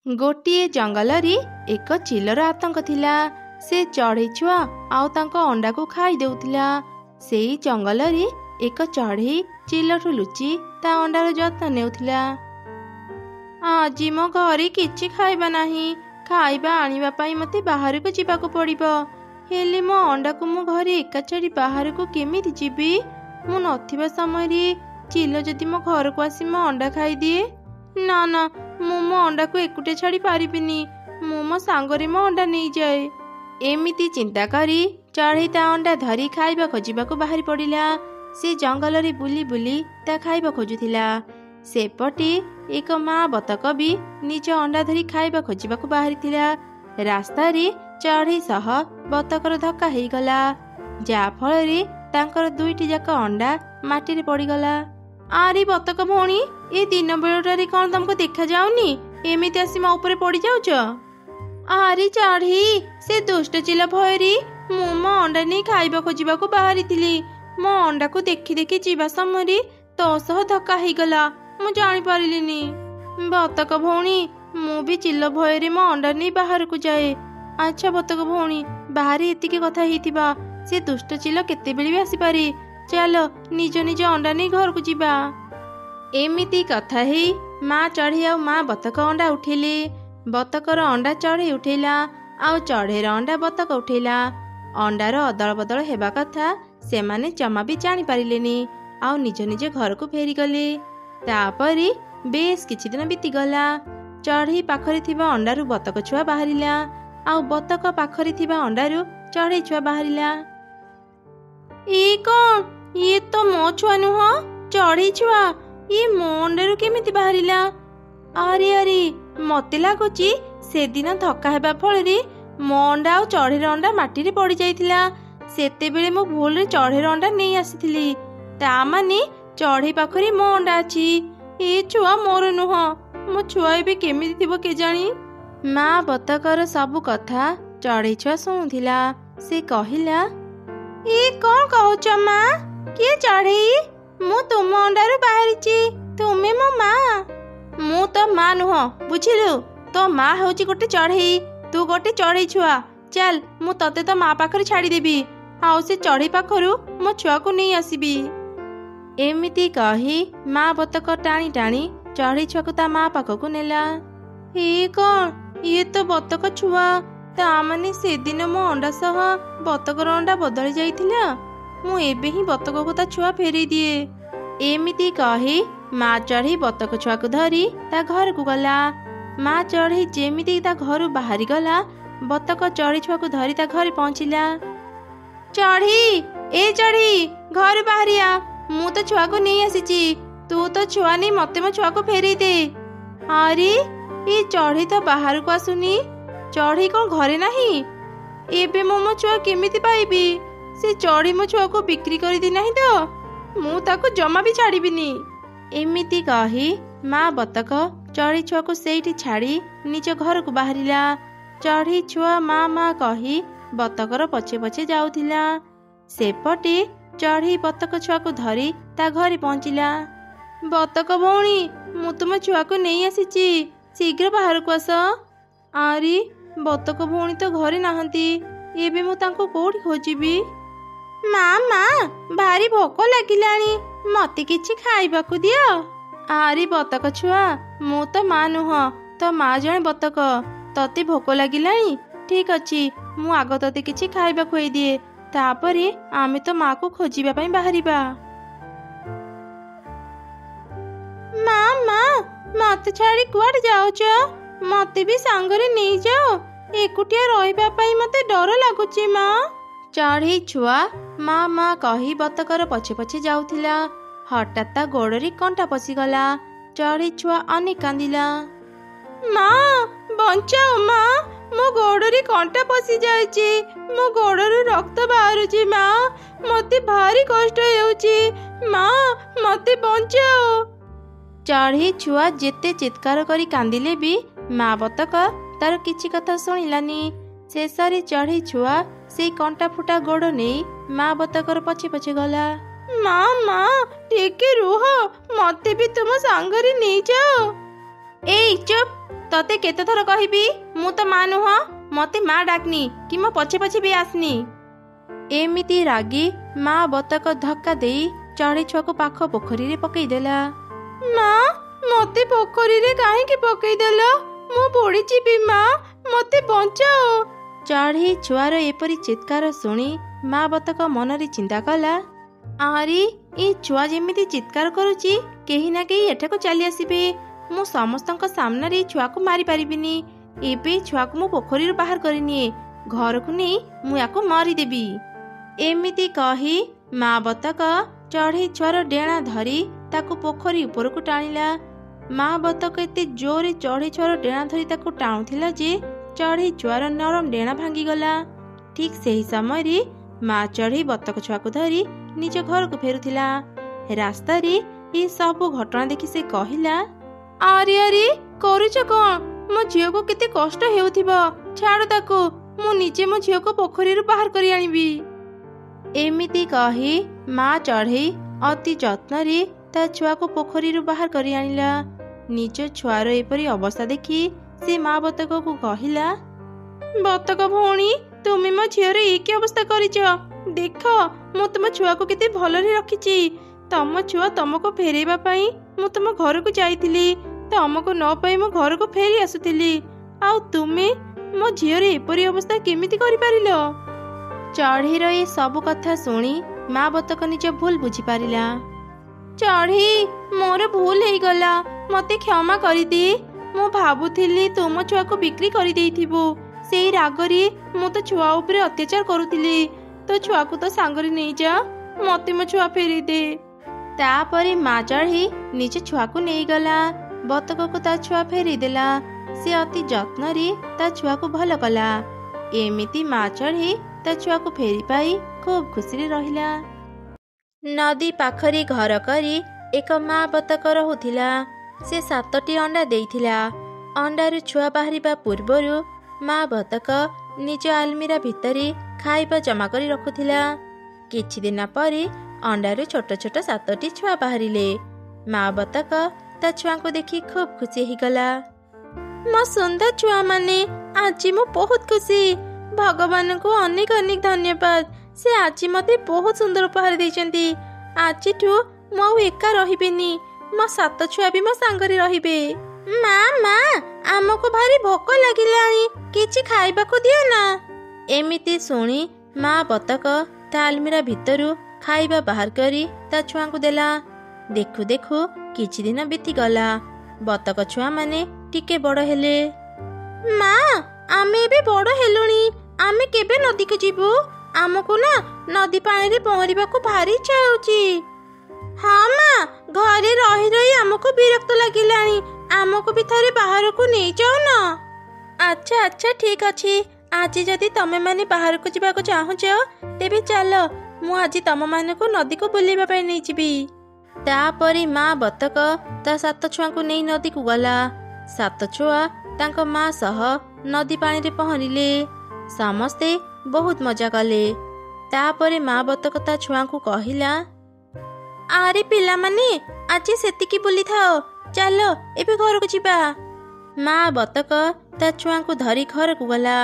गोटिए जंगलरी एक चिलर आतंक थिला। से चढ़ई छुआ आउ तांको अंडा को खाई देउथिला। सेई जंगलरी एक चढ़ई चिलठु लुचि ता अंडार जत्न नेउथिला। आज मो घरे किछि खाइबा नाही, खाइबा आनिबा पई मते बाहर को जिबाको पड़िबो। हेले मो अंडा को मो घरे एका छाड़ी बाहर को केमिति जिबी? मु नथिबा समय रे चिल जदि मो घर को आसी मो अंडा खाई दिए, ना ना मु मो अंडा को एकुटे छाड़ी पारिबिनी। मु मो सांगरे मो अंडा नहीं जाए। एमिति चिंता करी चढ़ई ता अंडा धरी खाइबा खोजिबाको बाहरी पड़िला। से जंगल रे बुली बुली ता खाइबा खोजुथिला। सेपटे एक माँ बतक भी निज अंडा धरी खाइबा खोजिबाको बाहरी थिला। रास्ता रे चढ़ई सह बतकर धक्का हेई गला, जा फल रे तांकर दुईटी जाक अंडा माटी रे पड़ीगला। आरे बतक भौणी, ए दिन बेलटारे कौन तुमको देखा जाउनी? एमिति आसी मो ऊपर पड़ी जाउछ? आरे चढ़ई, से दुष्ट चिला भयरी मु मो अंडा नहीं खाइबा खोजिबाको बाहरी थिली। मो अंडा को देखी देखी जीवा समय तो सह धक्का हेई गला, मु जानी पारिलिनी। बतक भौणी, मु भी चिल्ल भयरे मो अंडा नहीं बाहर को जाए। अच्छा बतक भौणी, बाहर एतिके कथा हेइथिबा, से दुष्ट चिल केते बेले भी आसी पारे। चल निज निज अंडा नहीं घर को जीवा। एमिति कथा हेई माँ चढ़ई आ माँ बतक अंडा उठेले। बतकर अंडा चढ़ई उठेला आउ चढ़ईर अंडा बतक उठेला। अंडार अदल बदल हेबा कथा सेमाने जमा भी जानी पारिलेनी, आउ निज निज घर को फेरी गले। तापरे बेस किछि दिन बीतीगला। चढ़ई पाखरे थिबा अंडारू बतक छुआ बाहरिला, आउ बतक पाखरे थिबा अंडारू चढ़ई छुआ बाहरिला। ए कौन? ये तो मो छुआ नुह, चढ़ई छुआ। ये मो अंडारू केमिति बाहरिला? अरे अरे, मते लागुची से दिन धक्का हेबा फଳରେ मो अंडा आउ चढ़ईर अंडा माटी रे पड़ी जाइथिला। सेतेबेले मो भूल रे चढ़ईर अंडा नहीं आसीथिली। ता माने चढ़ई पाखरे मो अंडा अछि। ए छुआ मोर नुह, मो छुआ एबे केमिति थिबो केजानी? माँ बतकर सबु कथा चढ़ई छुआ सुनुथिला। से कहिला, ए कौन कहूच माँ? किए चढ़ई? मु तुम अंडारू बाहरिची, तुमे मो माँ। मु तो माँ नुह, बुझिलु? तो माँ होची गोटे चढ़ई, तू गोटे चढ़ई छुआ। चल मु तते तो माँ पाखरे छाड़ी देबी, आउ से चढ़ई पाखरु मो छुआ को नहीं आसीबी। एमिति कही माँ बतक टाणी टाणी चढ़ई छुआ को ता माँ पाखकु नेला। ए कौन? ये तो बतक छुआ। ता माने से दिन मो अंडा सह बतकर अंडा बदली जाइथिला। मु एबे ही बतक को ता छुआ फेरी दिए। एमिति कही माँ चढ़ई बतक छुआ को धरी ता घर को गला। माँ चढ़ई जेमिति ता घर बाहरी गला, बतक चढ़ई छुआ को धरी ता घर पहुंचिला। चढ़ई, ए चढ़ई, घर बाहरिया, मु तो छुआ को नहीं आसीची। तू तो छुआ नहीं, मते मो छुआ को फेरी दे। अरे ये चढ़ई तो बाहर को आसुनी, चढ़ई कौन घरे नहीं? एबे मो छुआ केमिति पाइबी? से चढ़ई मो छुआ को बिक्री कर दी नहीं तो मु ताको जमा भी छाड़ीबिनी। एमिति कही माँ बतक चढ़ई छुआ को सेठी छाड़ी निज घर को बाहरिला। चढ़ई छुआ माँ माँ कही बतकर पछे पछे जाउथिला। सेपटे चढ़ई बतक छुआ को धरी ता घरे पहुंचिला। बतक भौणी, मु तुम छुआ को नहीं आसीची, शीघ्र बाहर को आस। आरे बतक भौणी तो घरे नाहंती, एबे मु तांको कोठी खोजिबी? माँ माँ, भारी भोक लागिलानी, मते किछि खाइबाकू दियो। आरे बतक छुआ, मु तो माँ नुह, तो माँ जणे बतक। तते भोक लागिलानी, ठीक अछि, मु आग तते किछि खाइबा खुआई दिए, तापरे आमे तो माँ को खोजिबा पई बाहरिबा। माँ माँ, मते छाड़ी कुआड जाउछ? मते भी सांगरे नहीं जाओ, एकुटिया रहिबा पई मते डर लागुची माँ। चढ़ई छुआ माँ माँ कही बतकर पछे पछे जाउथिला। हठात ता गोड़री कंटा पशिगला। चढ़ई छुआ अनेक कांदिला। माँ बंचाओ माँ, मो गोड़री कंटा पशि जाइची, मो गोड़रू रक्त बाहरुची माँ, मते भारी कष्ट हेउची माँ, मते बंचाओ। चढ़ई छुआ जेते चित्कार करी कांदिले भी माँ बतक तार किछि कथा सुनिलानी। शेषरे चढ़ई छुआ से कंटा फुटा गोड़ नहीं माँ बतकर पछे पछे गला। माँ माँ, टिके रुह, मते भी तुम सांगरे नहीं जाओ। ए चुप, तते केते थर कहबी मु तो माँ नुह, मते माँ डाकनी कि मो पछे पछे भी आसनी। एमिति रागी माँ बतक धक्का दे चढ़ई छुआ को पाख पोखरी रे पकईदेला। माँ मते पोखरी रे काहे पकईदेल, मु बुड़ी जीवी माँ, मते बंचाओ। चढ़ई छुआर एपरी चित्कार शुणी माँ बतक मनरे चिंता कला, आरी ए छुआ जेमिति चित्कार करुची केही ना केही एठाको चली आसीबे, मु समस्तक सामने छुआ को मारी पारिबिनी। एबे छुआ को मु पोखरी रे बाहर करिनी, घर को नहीं मु याको मारी देबी। एमिति कही माँ बतक चढ़ई छुआर डेणा धरी ताकू पोखरी ऊपर को टाणिला। माँ बतक एते जोरे चढ़ई छुआर डेणा धरी ताकू टाणुथिला जे चढ़ई छुआर नरम डेणा भांगी गला। ठीक सही समय रे माँ चढ़ई बतक छुआ को धरी निज घर को फेरुथिला। रास्ता रे ये सब घटना देखि से कहिला, आरे आरे करूच कौन, मो झील को केते कष्ट हेउथिबो, छाड़ ताको, मु निजे मो झील को पोखरी रे बाहर करी आनिबी। एमिति कही माँ चढ़ई अति जत्न रे ता छुआ को पोखरी रे बाहर करी आनिला। निज छुआर एपरी अवस्था देखि से माँ बतक को कहिला, बतक भौणी तुमे मो झील रे एकी अवस्था करिच, देख मु तुम छुआ को केते भलरे रखिची। तम छुआ तुमको फेरेबा पई मु तुम घर को जाइथिली, तुमको न पाई मो घर को फेरी आसुथिली, आउ तुमे मो झील रे एपरी अवस्था केमिति करि पारिलो। चढ़ईर ये सब कथा शुणी माँ बतक निज भूल बुझी पारिला। चढ़ई मोर भूल हो गला, मते क्षमा करि दे, मु भाबुथिली तुम छुआ को बिक्री करि देइथिबो, सेई रागरी मु तो छुआ उपरे अत्याचार करुथिली, तो छुआ को तो सांगरे नहीं जा, मते मो छुआ फेरी दे। तापरे माँ चढ़ई निज छुआ को नहीं गला, बतक को ता छुआ फेरी देला। से अति जत्न रे ता छुआ को भल कला। एमिति माँ चढ़ई ता छुआ को फेरी पाई खूब खुशी रे रहिला। नदी पाखरी घर करी एक माँ बतक रहुथिला। से 7टी अंडा देइथिला। अंडारु छुआ बाहरिबा पूर्वरु माँ बतक निज आलमीरा भितरे खाइबा जमा करी रखुथिला। किछि दिन परे अंडारु छोट छोट 7टी छुआ बाहरिले। माँ बतक ता छुआ को देखि खूब खुशी ही गला। मो सुंदर छुआ माने आज मु बहुत खुशी, भगवान को अनेक अनेक धन्यवाद, से आज मते बहुत सुंदर उपहार देइचंती। आजिठू मु एका रहिबिनी, मो 7 छुआ भी मो सांगरे रहिबे। माँ माँ आमको भारी भोक लागिलानी, किछि खाइबा को दियो ना। एमिति सुनी माँ बतक ता आलमीरा भितरु खाइबा बाहर करी ता छुआ को देला। देखु देखु किछि दिन बीती गला। बतक छुआ माने टिके बड़ हेले। माँ आमे एबे बड़ हेलुनी, आमे केबे नदी को जीवु, आमको ना नदी पानी रे पहरिबा को भारी इच्छा होउची। हाँ माँ घरे रही रही आमको विरक्त लागिलानी, आमको भी थरे बाहर को नहीं जाओ ना। अच्छा अच्छा ठीक अछि, आज जदि तमे माने बाहर को जीवा को चाहुच तेबे चलो, मु आज तम माने को नदी को बुलेबा पई नहीं जीबी। तापरे माँ बतक ता 7 छुआ को नहीं नदी को गला। 7 छुआ तांक माँ सह नदी पानी रे पहरिले। समस्ते बहुत मजा कले। तापरे माँ बतक ता छुआ को कहिला, आरे पिला माने आज सेतिकी बुली थाओ, चलो एबे घर को जीवा। माँ बतक ता छुआ को धरी घर को गला।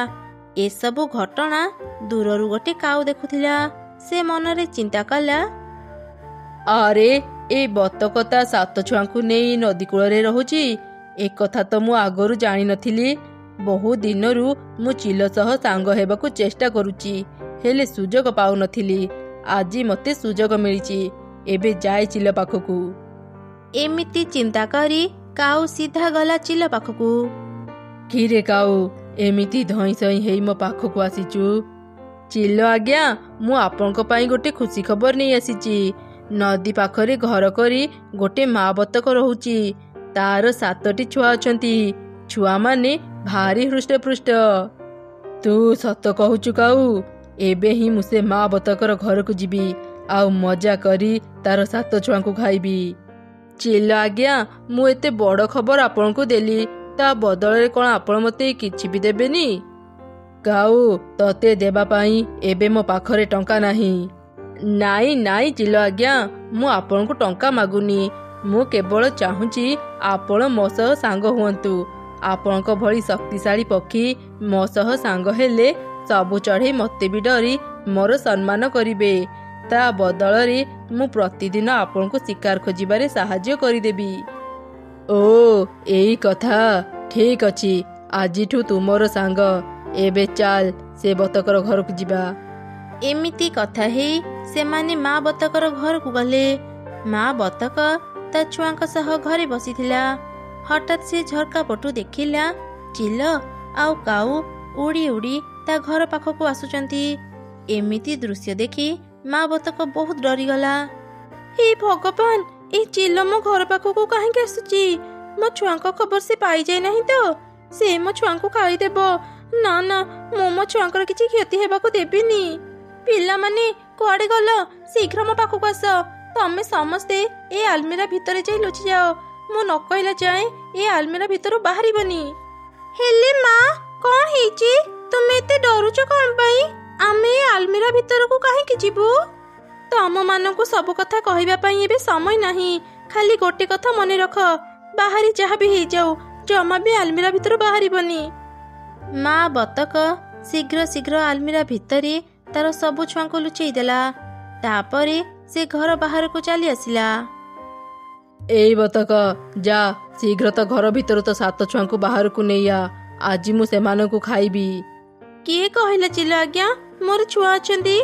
ए सबु घटना दूररु गोटे काऊ देखुथिला। से मनरे चिंता कला, आरे ए बतक ता 7 छुआ को नहीं नदी कूल रे रहुची, एक कथा तो मु आगरु जानी नथिली। बहु दिनरु मु चिल सह सांग हेबाकू चेष्टा करूची, हेले सुजोग पाउ नथिली। आजी मते सुजोग मिलिची, एबे जाय चिल पाखकू। एमिति चिंता करी काऊ सीधा गला चिल पाखकू। किरे काऊ एमिति धई सई हेई मो पाखकू आसीचू। चिल आज्ञा मु आपनक पई गोटे खुशी खबर नहीं आसीची। नदी पाखरे घर करी गोटे माँ बतक रहुची, तार 7टी छुआ अछंती। छुआ माने भारी हृष्टपृष्ट। तू सत कहूचु काऊ, एबे ही मुसे माँ बतकर घर को जीवी, आउ मजा करी तार 7 छुआ को खाइबी। चिल आज्ञा मु एते बड़ खबर आपन को देली, ता बदल रे कोन आपन मते किछि भी देबेनी? काऊ तते देबा पाई एबे मो पाखरे टंका नाही। नाई नाई चिल आज्ञा मु आपन को टंका मागुनी, मु केवल चाहूची आपण मो सह सांग हुअंतु, ଆପଣଙ୍କ ଭଳି ଶକ୍ତିଶାଳୀ ପକ୍ଷୀ ମୋ ସହ ସାଙ୍ଗ ହେଲେ ସବୁ ଚଢ଼େଇ ମୋତେ ବି ଡରି ମୋର ସମ୍ମାନ କରିବେ। ତା ବଦଳରେ ମୁଁ ପ୍ରତିଦିନ ଆପଣଙ୍କୁ ଶିକାର ଖୋଜିବାରେ ସାହାଯ୍ୟ କରିଦେବି। ଓ ଏଇ କଥା, ଠିକ୍ ଅଛି, ଆଜିଠୁ ତୁ ମୋର ସାଙ୍ଗ। ଏବେ ଚାଲ ସେ ବତକର ଘରକୁ ଯିବା। ଏମିତି କଥା ହେଇ ସେମାନେ ମା ବତକର ଘରକୁ ଗଲେ। ମା ବତକ ତା ଛୁଆଙ୍କ ସହ ଘରେ ବସିଥିଲା। ହଠାତ୍ ସେ ଝରକା ପଟୁ ଦେଖିଲା ଚିଲ ଆଉ କାଉ ଉଡ଼ି ଉଡ଼ି ତା ଘର ପାଖକୁ ଆସୁଛନ୍ତି। ଏମିତି ଦୃଶ୍ୟ ଦେଖି ମା ବତକ ବହୁତ ଡରିଗଲା। ହେ ଭଗବାନ, ଏଇ ଚିଲ ମୋ ଘର ପାଖକୁ କାହିଁକି ଆସୁଛି? ମୋ ଛୁଆଙ୍କ ଖବର ସେ ପାଇଯାଇ ନାହିଁ ତ? ସେ ମୋ ଛୁଆଙ୍କୁ ଖାଇଦେବ। ନା ନା, ମୁଁ ମୋ ଛୁଆଙ୍କର କିଛି କ୍ଷତି ହେବାକୁ ଦେବିନି। ପିଲାମାନେ କୁଆଡ଼େ ଗଲ? ଶୀଘ୍ର ମୋ ପାଖକୁ ଆସ। ତମେ ସମସ୍ତେ ଏ ଆଲମିରା ଭିତରେ ଯାଇ ଲୁଚିଯାଅ। ମୁଁ ନ କହିଲା ଯାଏଁ ଏ ଆଲମିରା ଭିତରୁ ବାହାରିବନି। ହେଲେ ମା, କ'ଣ ହେଇଛି? ତୁମେ ଏତେ ଡରୁଛ କ'ଣ ପାଇଁ? ଆମେ ଏ ଆଲମିରା ଭିତରକୁ କାହିଁକି ଯିବୁ? ତମମାନଙ୍କୁ ସବୁ କଥା କହିବା ପାଇଁ ଏବେ ସମୟ ନାହିଁ। ଖାଲି ଗୋଟେ କଥା ମନେ ରଖ, ବାହାରି ଯାହା ବି ହେଇଯାଉ ଜମା ବି ଆଲମିରା ଭିତରୁ ବାହାରିବନି। ମା ବତକ ଶୀଘ୍ର ଶୀଘ୍ର ଆଲମିରା ଭିତରେ ତାର ସବୁ ଛୁଆଙ୍କୁ ଲୁଚେଇ ଦେଲା। ତାପରେ ସେ ଘର ବାହାରକୁ ଚାଲି ଆସିଲା। ଏଇ ବତକ, ଯା ଶୀଘ୍ର ତ ଘର ଭିତରୁ ତ 7 ଛୁଆଙ୍କୁ ବାହାରକୁ ନେଇଆ। ଆଜି ମୁଁ ସେମାନଙ୍କୁ ଖାଇବି। କିଏ କହିଲା ଚିଲ ଆଜ୍ଞା ମୋର ଛୁଆ ଅଛନ୍ତି?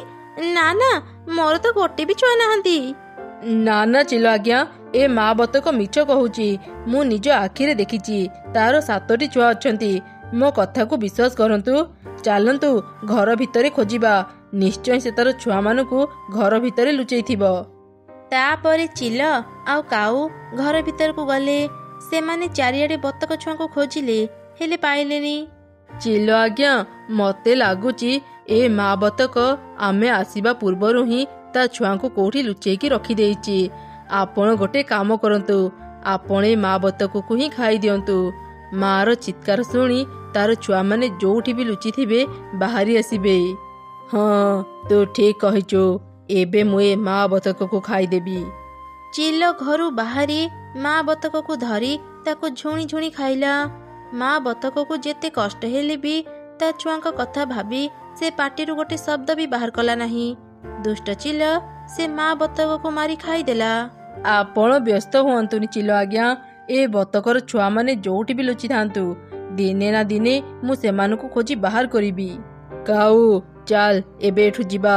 ନା ନା, ମୋର ତ ଗୋଟେ ବି ଛୁଆ ନାହାନ୍ତି। ନା ନା ଚିଲ ଆଜ୍ଞା, ଏ ମା ବତକ ମିଛ କହୁଛି। ମୁଁ ନିଜ ଆଖିରେ ଦେଖିଛି ତାର 7ଟି ଛୁଆ ଅଛନ୍ତି। ମୋ କଥାକୁ ବିଶ୍ୱାସ କରନ୍ତୁ। ଚାଲନ୍ତୁ ଘର ଭିତରେ ଖୋଜିବା। ନିଶ୍ଚୟ ସେ ତାର ଛୁଆମାନଙ୍କୁ ଘର ଭିତରେ ଲୁଚେଇଥିବ। ତାପରେ ଚିଲ ଆଉ କାଉ ଘର ଭିତରକୁ ଗଲେ। ସେମାନେ ଚାରିଆଡ଼େ ବତକ ଛୁଆଙ୍କୁ ଖୋଜିଲେ, ହେଲେ ପାଇଲେନି। ଚିଲ ଆଜ୍ଞା, ମତେ ଲାଗୁଛି ଏ ମା ବତକ ଆମେ ଆସିବା ପୂର୍ବରୁ ହିଁ ତା ଛୁଆଙ୍କୁ କୋଉଠି ଲୁଚେଇକି ରଖିଦେଇଛି। ଆପଣ ଗୋଟେ କାମ କରନ୍ତୁ, ଆପଣ ଏ ମା ବତକକୁ ହିଁ ଖାଇଦିଅନ୍ତୁ। ମାର ଚିତ୍କାର ଶୁଣି ତାର ଛୁଆମାନେ ଯୋଉଠି ବି ଲୁଚିଥିବେ ବାହାରି ଆସିବେ। ହଁ, ତୁ ଠିକ୍ କହିଛୁ। ଏବେ ମୁଁ ଏ ମା ବତକକୁ ଖାଇଦେବି। ଚିଲ ଘରୁ ବାହାରି ମା ବତକକୁ ଧରି ତାକୁ ଝୁଣି ଝୁଣି ଖାଇଲା। ମା ବତକକୁ ଯେତେ କଷ୍ଟ ହେଲେ ବି ତା ଛୁଆଙ୍କ କଥା ଭାବି ସେ ପାଟିରୁ ଗୋଟେ ଶବ୍ଦ ବି ବାହାର କଲା ନାହିଁ। ଦୁଷ୍ଟ ଚିଲ ସେ ମା ବତକକୁ ମାରି ଖାଇଦେଲା। ଆପଣ ବ୍ୟସ୍ତ ହୁଅନ୍ତୁନି ଚିଲ ଆଜ୍ଞା, ଏ ବତକର ଛୁଆମାନେ ଯୋଉଠି ବି ଲୁଚିଥାନ୍ତୁ, ଦିନେ ନା ଦିନେ ମୁଁ ସେମାନଙ୍କୁ ଖୋଜି ବାହାର କରିବି। କାଉ, ଚାଲ ଏବେ ଏଠୁ ଯିବା।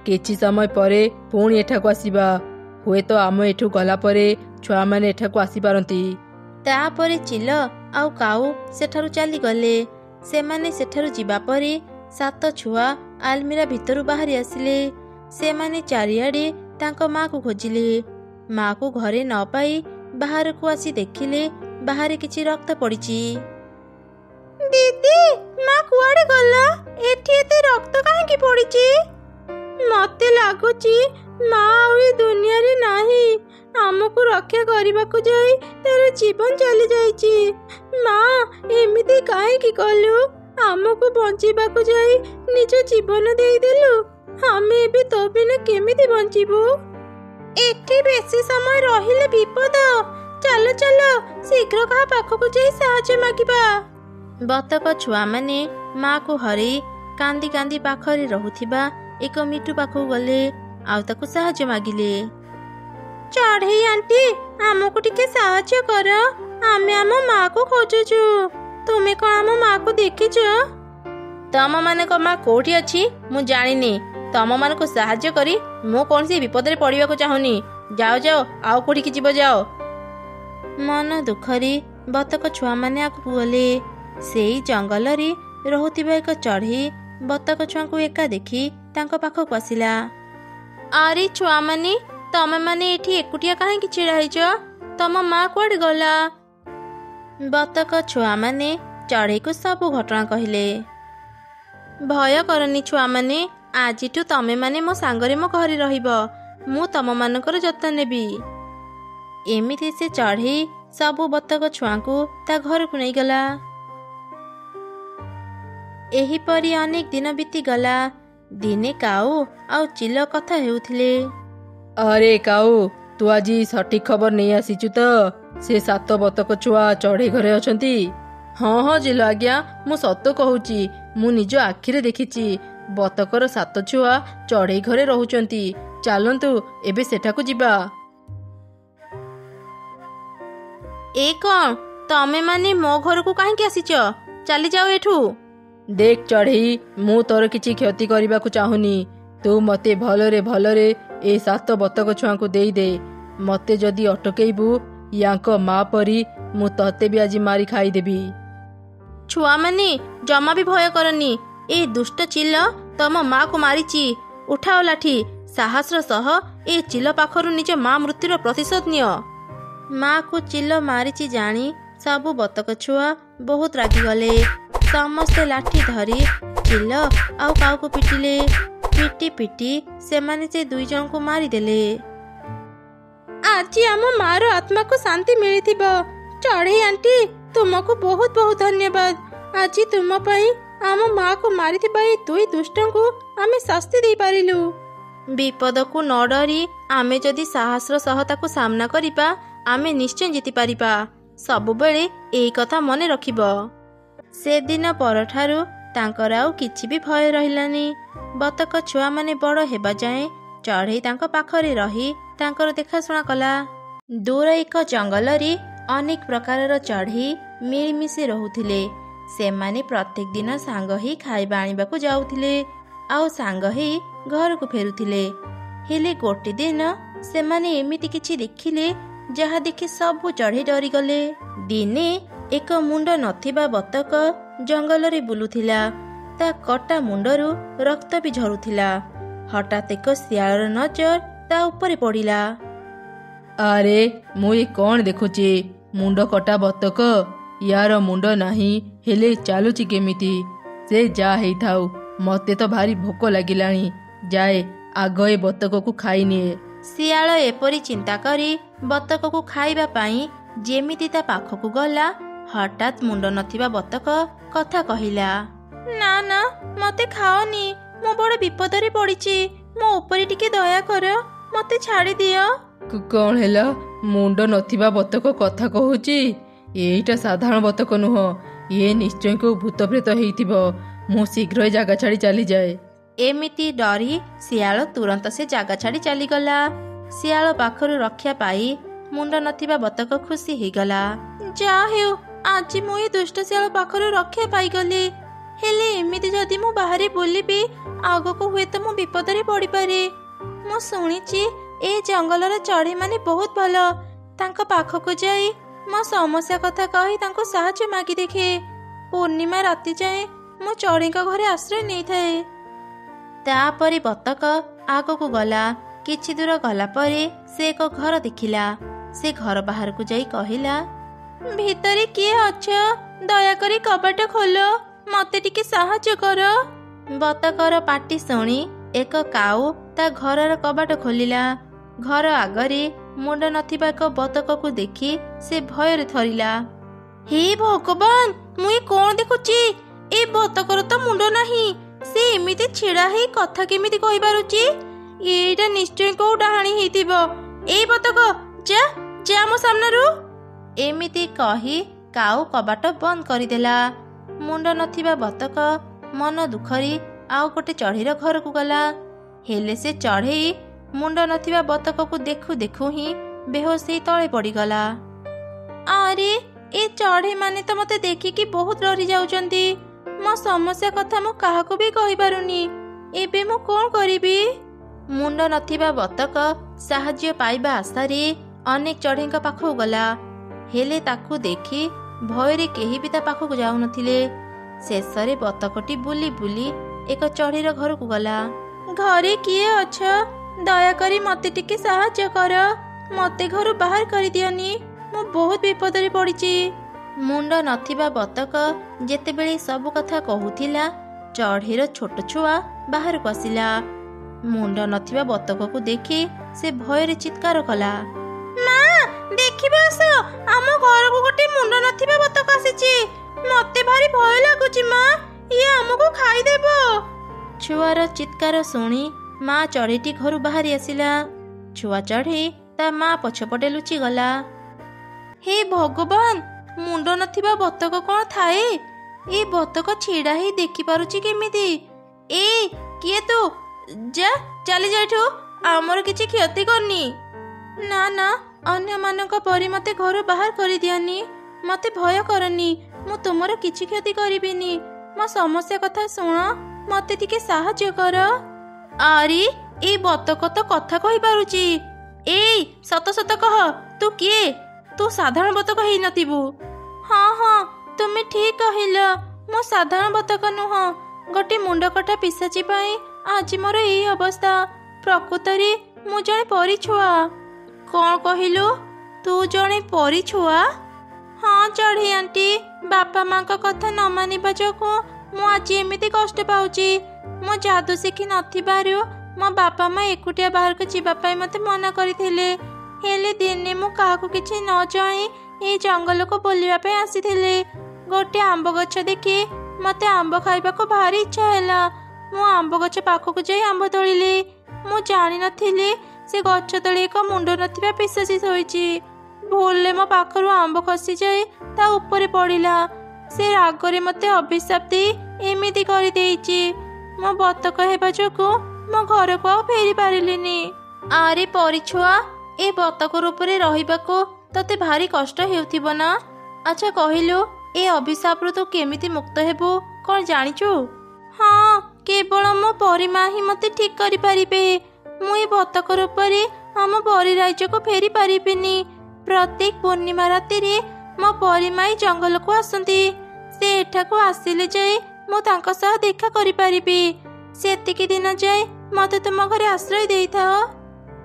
କିଛି ସମୟ ପରେ ପୁଣି ଏଠାକୁ ଆସିବା। ହୁଏତ ଆମ ଏଠୁ ଗଲା ପରେ ଛୁଆମାନେ ଏଠାକୁ ଆସିପାରନ୍ତି। ତାପରେ ଚିଲ ଆଉ କାଉ ସେଠାରୁ ଚାଲିଗଲେ। ସେମାନେ ସେଠାରୁ ଯିବା ପରେ 7 ଛୁଆ ଆଲମିରା ଭିତରୁ ବାହାରି ଆସିଲେ। ସେମାନେ ଚାରିଆଡ଼େ ତାଙ୍କ ମାକୁ ଖୋଜିଲେ। ମାକୁ ଘରେ ନ ପାଇ ବାହାରକୁ ଆସି ଦେଖିଲେ ବାହାରେ କିଛି ରକ୍ତ ପଡ଼ିଛି। ଦିଦି, ମା କୁଆଡ଼େ ଗଲା? ଏଠି ଏତେ ରକ୍ତ କାହିଁକି ପଡ଼ିଛି? ମତେ ଲାଗୁଛି ମା ଆଉ ଏ ଦୁନିଆରେ ନାହିଁ। ଆମକୁ ରକ୍ଷା କରିବାକୁ ଯାଇ ତାର ଜୀବନ ଚାଲି ଯାଇଛି। ମା, ଏମିତି କାହିଁକି କଲୁ? ଆମକୁ ବଞ୍ଚିବାକୁ ଯାଇ ନିଜ ଜୀବନ ଦେଇଦେଲୁ। ଆମେ ଏବେ ତୋ ବିନା କେମିତି ବଞ୍ଚିବୁ? ଏଠି ବେଶୀ ସମୟ ରହିଲେ ବିପଦ। ଚାଲ ଚାଲ, ଶୀଘ୍ର କାହା ପାଖକୁ ଯାଇ ସାହାଯ୍ୟ ମାଗିବା। ବତକ ଛୁଆମାନେ ମାକୁ ହରେଇ କାନ୍ଦି କାନ୍ଦି ପାଖରେ ରହୁଥିବା ଏକ ମିଟୁ ପାଖକୁ ଗଲେ ଆଉ ତାକୁ ସାହାଯ୍ୟ ମାଗିଲେ। ଚଢ଼େଇ ଆଣ୍ଟି, ଆମକୁ ଟିକେ ସାହାଯ୍ୟ କର। ଆମେ ଆମ ମାକୁ ଖୋଜୁଛୁ। ତୁମେ କ'ଣ ଆମ ମାକୁ ଦେଖିଛ? ତମମାନଙ୍କ ମା କୋଉଠି ଅଛି ମୁଁ ଜାଣିନି। ତମମାନଙ୍କୁ ସାହାଯ୍ୟ କରି ମୁଁ କୌଣସି ବିପଦରେ ପଡ଼ିବାକୁ ଚାହୁଁନି। ଯାଅ ଯାଅ, ଆଉ କୋଉଠିକି ଯିବ ଯାଅ। ମନ ଦୁଃଖରେ ବତକ ଛୁଆମାନେ ଆଗକୁ ଗଲେ। ସେଇ ଜଙ୍ଗଲରେ ରହୁଥିବା ଏକ ଚଢ଼େଇ ବତକ ଛୁଆଙ୍କୁ ଏକା ଦେଖି ତାଙ୍କ ପାଖକୁ ଆସିଲା। ଆରେ ଛୁଆମାନେ, ତମେମାନେ ଏଠି ଏକୁଟିଆ କାହିଁକି ଛିଡ଼ା ହେଇଛ? ତମ ମା କୁଆଡ଼େ ଗଲା? ବତକ ଛୁଆମାନେ ଚଢ଼େଇକୁ ସବୁ ଘଟଣା କହିଲେ। ଭୟ କରନି ଛୁଆମାନେ, ଆଜିଠୁ ତମେମାନେ ମୋ ସାଙ୍ଗରେ ମୋ ଘରେ ରହିବ। ମୁଁ ତମମାନଙ୍କର ଯତ୍ନ ନେବି। ଏମିତି ସେ ଚଢ଼େଇ ସବୁ ବତକ ଛୁଆଙ୍କୁ ତା ଘରକୁ ନେଇଗଲା। ଏହିପରି ଅନେକ ଦିନ ବିତିଗଲା। ଦିନେ କାଉ ଆଉ ଚିଲ କଥା ହେଉଥିଲେ। ଆରେ କାଉ, ତୁ ଆଜି ସଠିକ୍ ଖବର ନେଇ ଆସିଛୁ ତ? ସେ 7 ବତକ ଛୁଆ ଚଢ଼େଇ ଘରେ ଅଛନ୍ତି? ହଁ ହଁ ଚିଲ ଆଜ୍ଞା, ମୁଁ ସତ କହୁଛି। ମୁଁ ନିଜ ଆଖିରେ ଦେଖିଛି। ବତକର 7 ଛୁଆ ଚଢ଼େଇ ଘରେ ରହୁଛନ୍ତି। ଚାଲନ୍ତୁ ଏବେ ସେଠାକୁ ଯିବା। ଏ କ'ଣ ତମେ ମାନେ ମୋ ଘରକୁ କାହିଁକି ଆସିଛ? ଚାଲିଯାଅ ଏଠୁ। ଦେଖ ଚଢ଼େଇ, ମୁଁ ତୋର କିଛି କ୍ଷତି କରିବାକୁ ଚାହୁଁନି। ତୁ ମୋତେ ଭଲରେ ଭଲରେ ଏ 7 ବତକ ଛୁଆଙ୍କୁ ଦେଇଦେ। ମୋତେ ଯଦି ଅଟକେଇବୁ, ୟାଙ୍କ ମା ପରି ମୁଁ ତତେ ବି ଆଜି ମାରି ଖାଇଦେବି। ଛୁଆମାନେ ଜମା ବି ଭୟ କରନି। ଏ ଦୁଷ୍ଟ ଚିଲ ତମ ମାକୁ ମାରିଛି। ଉଠାଅ ଲାଠି, ସାହସର ସହ ଏ ଚିଲ ପାଖରୁ ନିଜ ମା ମୃତ୍ୟୁର ପ୍ରତିଶୋଧ ନିଅ। ମାକୁ ଚିଲ ମାରିଛି ଜାଣି ସବୁ ବତକ ଛୁଆ ବହୁତ ରାଗିଗଲେ। ସମସ୍ତେ ଲାଠି ଧରି ଚିଲ ଆଉ କାଉକୁ ପିଟିଲେ। ପିଟି ପିଟି ସେମାନେ ସେ 2 ଜଣଙ୍କୁ ମାରିଦେଲେ। ଆଜି ଆମ ମାର ଆତ୍ମାକୁ ଶାନ୍ତି ମିଳିଥିବ। ଚଢ଼େଇ ଆଣ୍ଟି, ତୁମକୁ ବହୁତ ବହୁତ ଧନ୍ୟବାଦ। ଆଜି ତୁମ ପାଇଁ ଆମ ମାକୁ ମାରିଥିବା ଏ 2 ଦୁଷ୍ଟଙ୍କୁ ଆମେ ଶାସ୍ତି ଦେଇପାରିଲୁ। ବିପଦକୁ ନ ଡରି ଆମେ ଯଦି ସାହସର ସହ ତାକୁ ସାମ୍ନା କରିବା, ଆମେ ନିଶ୍ଚୟ ଜିତିପାରିବା। ସବୁବେଳେ ଏଇ କଥା ମନେ ରଖିବ। ସେଦିନ ପରଠାରୁ ତାଙ୍କର ଆଉ କିଛି ବି ଭୟ ରହିଲାନି। ବତକ ଛୁଆମାନେ ବଡ଼ ହେବା ଯାଏଁ ଚଢ଼େଇ ତାଙ୍କ ପାଖରେ ରହି ତାଙ୍କର ଦେଖାଶୁଣା କଲା। ଦୂର ଏକ ଜଙ୍ଗଲରେ ଅନେକ ପ୍ରକାରର ଚଢ଼େଇ ମିଳିମିଶି ରହୁଥିଲେ। ସେମାନେ ପ୍ରତ୍ୟେକ ଦିନ ସାଙ୍ଗ ହେଇ ଖାଇବା ଆଣିବାକୁ ଯାଉଥିଲେ ଆଉ ସାଙ୍ଗ ହେଇ ଘରକୁ ଫେରୁଥିଲେ। ହେଲେ ଗୋଟେ ଦିନ ସେମାନେ ଏମିତି କିଛି ଦେଖିଲେ ଯାହା ଦେଖି ସବୁ ଚଢ଼େଇ ଡରିଗଲେ। ଦିନେ ଏକ ମୁଣ୍ଡ ନଥିବା ବତକ ଜଙ୍ଗଲରେ ବୁଲୁଥିଲା। ତା କଟା ମୁଣ୍ଡରୁ ରକ୍ତ ବି ଝରୁଥିଲା। ହଠାତ୍ ଏକ ଶିଆଳର ନଜର ତା ଉପରେ ପଡ଼ିଲା। ଆରେ, ମୁଁ ଏ କ'ଣ ଦେଖୁଛି? ମୁଣ୍ଡ କଟା ବତକ। ୟାର ମୁଣ୍ଡ ନାହିଁ, ହେଲେ ଚାଲୁଛି କେମିତି? ସେ ଯାହା ହେଇଥାଉ, ମୋତେ ତ ଭାରି ଭୋକ ଲାଗିଲାଣି। ଯାଏ ଆଗ ଏ ବତକକୁ ଖାଇନିଏ। ଶିଆଳ ଏପରି ଚିନ୍ତା କରି ବତକକୁ ଖାଇବା ପାଇଁ ଯେମିତି ତା ପାଖକୁ ଗଲା, ହଠାତ୍ ମୁଣ୍ଡ ନଥିବା ବତକ କଥା କହିଲା। ନା ନା, ମତେ ଖାଅନି। ମୁଁ ବଡ଼ ବିପଦରେ ପଡ଼ିଛି। ମୋ ଉପରେ ଟିକେ ଦୟା କର, ମତେ ଛାଡ଼ି ଦିଅ। କ'ଣ ହେଲା? ମୁଣ୍ଡ ନଥିବା ବତକ କଥା କହୁଛି? ଏଇଟା ସାଧାରଣ ବତକ ନୁହଁ। ଇଏ ନିଶ୍ଚୟ କେଉଁ ଭୂତ ପ୍ରେତ ହେଇଥିବ। ମୁଁ ଶୀଘ୍ର ଏ ଜାଗା ଛାଡ଼ି ଚାଲିଯାଏ। ଏମିତି ଡରି ଶିଆଳ ତୁରନ୍ତ ସେ ଜାଗା ଛାଡ଼ି ଚାଲିଗଲା। ଶିଆଳ ପାଖରୁ ରକ୍ଷା ପାଇ ମୁଣ୍ଡ ନଥିବା ବତକ ଖୁସି ହେଇଗଲା। ଯାହା ହେଉ, ଆଜି ମୁଁ ଏ ଦୁଷ୍ଟ ଶିଆଳ ପାଖରୁ ରକ୍ଷା ପାଇଗଲି। ହେଲେ ଏମିତି ଯଦି ମୁଁ ବାହାରେ ବୁଲିବି, ଆଗକୁ ହୁଏତ ମୁଁ ବିପଦରେ ପଡ଼ିପାରେ। ମୁଁ ଶୁଣିଛି ଏ ଜଙ୍ଗଲର ଚଢ଼େଇମାନେ ବହୁତ ଭଲ। ତାଙ୍କ ପାଖକୁ ଯାଇ ମୋ ସମସ୍ୟା କଥା କହି ତାଙ୍କୁ ସାହାଯ୍ୟ ମାଗି ଦେଖେ। ପୂର୍ଣ୍ଣିମା ରାତି ଯାଏଁ ମୁଁ ଚଢ଼େଇଙ୍କ ଘରେ ଆଶ୍ରୟ ନେଇଥାଏ। ତାପରେ ବତକ ଆଗକୁ ଗଲା। କିଛି ଦୂର ଗଲା ପରେ ସେ ଏକ ଘର ଦେଖିଲା। ସେ ଘର ବାହାରକୁ ଯାଇ କହିଲା, ଭିତରେ କିଏ ଅଛ? ଦୟାକରି କବାଟ ଖୋଲ, ମତେ ଟିକେ ସାହାଯ୍ୟ କର। ବତକର ପାଟି ଶୁଣି ଏକ କାଉ ତା ଘରର କବାଟ ଖୋଲିଲା। ଘର ଆଗରେ ମୁଣ୍ଡ ନଥିବା ଏକ ବତକକୁ ଦେଖି ସେ ଭୟରେ ଥରିଲା। ହେ ଭଗବାନ, ମୁଁ ଏ କ'ଣ ଦେଖୁଛି? ଏ ବତକର ତ ମୁଣ୍ଡ ନାହିଁ। ସେ ଏମିତି ଛିଡ଼ା ହେଇ କଥା କେମିତି କହିପାରୁଛି? ଏଇଟା ନିଶ୍ଚୟ କୋଉ ଡାହାଣୀ ହେଇଥିବ। ଏଇ ବତକ, ଯା ଯା ମୋ ସାମ୍ନାରୁ। ଏମିତି କହି କାଉ କବାଟ ବନ୍ଦ କରିଦେଲା। ମୁଣ୍ଡ ନଥିବା ବତକ ମନ ଦୁଃଖରେ ଆଉ ଗୋଟେ ଚଢ଼େଇର ଘରକୁ ଗଲା। ହେଲେ ସେ ଚଢ଼େଇ ମୁଣ୍ଡ ନଥିବା ବତକକୁ ଦେଖୁ ଦେଖୁ ହିଁ ବେହୋସ ହେଇ ତଳେ ପଡ଼ିଗଲା। ଆରେ, ଏ ଚଢ଼େଇ ମାନେ ତ ମତେ ଦେଖିକି ବହୁତ ଡରି ଯାଉଛନ୍ତି। ମୋ ସମସ୍ୟା କଥା ମୁଁ କାହାକୁ ବି କହିପାରୁନି। ଏବେ ମୁଁ କ'ଣ କରିବି? ମୁଣ୍ଡ ନଥିବା ବତକ ସାହାଯ୍ୟ ପାଇବା ଆଶାରେ ଅନେକ ଚଢ଼େଇଙ୍କ ପାଖକୁ ଗଲା। ହେଲେ ତାକୁ ଦେଖି ଭୟରେ କେହି ବି ତା ପାଖକୁ ଯାଉନଥିଲେ। ଶେଷରେ ବତକଟି ବୁଲି ବୁଲି ଏକ ଚଢ଼େଇର ଘରକୁ ଗଲା। ଘରେ କିଏ ଅଛ? ଦୟାକରି ମତେ ଟିକେ ସାହାଯ୍ୟ କର। ମତେ ଘରୁ ବାହାର କରିଦିଅନି। ମୁଁ ବହୁତ ବିପଦରେ ପଡ଼ିଛି। ମୁଣ୍ଡ ନଥିବା ବତକ ଯେତେବେଳେ ସବୁ କଥା କହୁଥିଲା, ଚଢ଼େଇର ଛୋଟ ଛୁଆ ବାହାରକୁ ଆସିଲା। ମୁଣ୍ଡ ନଥିବା ବତକକୁ ଦେଖି ସେ ଭୟରେ ଚିତ୍କାର କଲା। ମା, ଦେଖିବା ଆସ, ଆମ ଘରକୁ ଗୋଟେ ମୁଣ୍ଡ ନଥିବା ବତକ ଆସିଛି। ମତେ ଭାରି ଭୟ ଲାଗୁଛି ମା, ଇଏ ଆମକୁ ଖାଇଦେବ। ଛୁଆର ଚିତ୍କାର ଶୁଣି ମା ଚଢ଼େଇଟି ଘରୁ ବାହାରି ଆସିଲା। ଛୁଆ ଚଢ଼େଇ ତା ମା ପଛପଟେ ଲୁଚିଗଲା। ହେ ଭଗବାନ, ମୁଣ୍ଡ ନଥିବା ବତକ କ'ଣ ଥାଏ? ଏ ବତକ ଛିଡ଼ା ହେଇ ଦେଖିପାରୁଛି କେମିତି? ଏ କିଏ ତୁ? ଯା ଚାଲି ଯାଠୁ, ଆମର କିଛି କ୍ଷତି କରିନି। ନା ନା, ଅନ୍ୟମାନଙ୍କ ପରି ମୋତେ ଘରୁ ବାହାର କରିଦିଅନି। ମୋତେ ଭୟ କରନି, ମୁଁ ତୁମର କିଛି କ୍ଷତି କରିବିନି। ମୋ ସମସ୍ୟା କଥା ଶୁଣ, ମୋତେ ଟିକେ ସାହାଯ୍ୟ କର। ଆରେ ଏଇ ବତକ ତ କଥା କହିପାରୁଛି। ଏଇ ସତ ସତ କହ, ତୁ କିଏ? ତୁ ସାଧାରଣ ବତକ ହେଇନଥିବୁ। ହଁ ହଁ, ତୁମେ ଠିକ୍ କହିଲ, ମୁଁ ସାଧାରଣ ବତକ ନୁହଁ। ଗୋଟେ ମୁଣ୍ଡକଟା ପିଶାଚି ପାଇଁ ଆଜି ମୋର ଏଇ ଅବସ୍ଥା। ପ୍ରକୃତରେ ମୁଁ ଜଣେ ପରିଛୁଆ। କ'ଣ କହିଲୁ? ତୁ ଜଣେ ପରିଛୁଆ? ହଁ ଚଢ଼େଇ ଆଣ୍ଟି, ବାପା ମାଙ୍କ କଥା ନ ମାନିବା ଯୋଗୁଁ ମୁଁ ଆଜି ଏମିତି କଷ୍ଟ ପାଉଛି। ମୁଁ ଯାଦୁ ଶିଖି ନଥିବାରୁ ମୋ ବାପା ମା ଏକୁଟିଆ ବାହାରକୁ ଯିବା ପାଇଁ ମୋତେ ମନା କରିଥିଲେ। ହେଲେ ଦିନେ ମୁଁ କାହାକୁ କିଛି ନ ଜଣାଇ ଏଇ ଜଙ୍ଗଲକୁ ବୁଲିବା ପାଇଁ ଆସିଥିଲି। ଗୋଟେ ଆମ୍ବ ଗଛ ଦେଖି ମୋତେ ଆମ୍ବ ଖାଇବାକୁ ଭାରି ଇଚ୍ଛା ହେଲା। ମୁଁ ଆମ୍ବ ଗଛ ପାଖକୁ ଯାଇ ଆମ୍ବ ତୋଳିଲି। ମୁଁ ଜାଣିନଥିଲି ସେ ଗଛ ତଳେ ଏକ ମୁଣ୍ଡ ନଥିବା ପିଶାଚି ଶୋଇଛି। ଭୁଲରେ ମୋ ପାଖରୁ ଆମ୍ବ ଖସିଯାଇ ତା ଉପରେ ପଡ଼ିଲା। ସେ ରାଗରେ ମୋତେ ଅଭିଶାପ ଦେଇ ଏମିତି କରିଦେଇଛି। ମୋ ବତକ ହେବା ଯୋଗୁଁ ମୋ ଘରକୁ ଆଉ ଫେରି ପାରିଲିନି। ଆରେ ପରିଛୁଆ, ଏ ବତକ ରୂପରେ ରହିବାକୁ ତତେ ଭାରି କଷ୍ଟ ହେଉଥିବ ନା? ଆଚ୍ଛା କହିଲୁ, ଏ ଅଭିଶାପରୁ ତୁ କେମିତି ମୁକ୍ତ ହେବୁ କ'ଣ ଜାଣିଛୁ? ହଁ, କେବଳ ମୋ ପରିମା ହିଁ ମୋତେ ଠିକ୍ କରିପାରିବେ। ମୁଁ ଏ ବତକ ରୂପରେ ଆମ ପରି ରାଜ୍ୟକୁ ଫେରି ପାରିବିନି। ପ୍ରତ୍ୟେକ ପୂର୍ଣ୍ଣିମା ରାତିରେ ମୋ ପରିମାଇ ଜଙ୍ଗଲକୁ ଆସନ୍ତି। ସେ ଏଠାକୁ ଆସିଲେ ଯାଇ ମୁଁ ତାଙ୍କ ସହ ଦେଖା କରିପାରିବି। ସେତିକି ଦିନ ଯାଏ ମୋତେ ତୁମ ଘରେ ଆଶ୍ରୟ ଦେଇଥାଅ।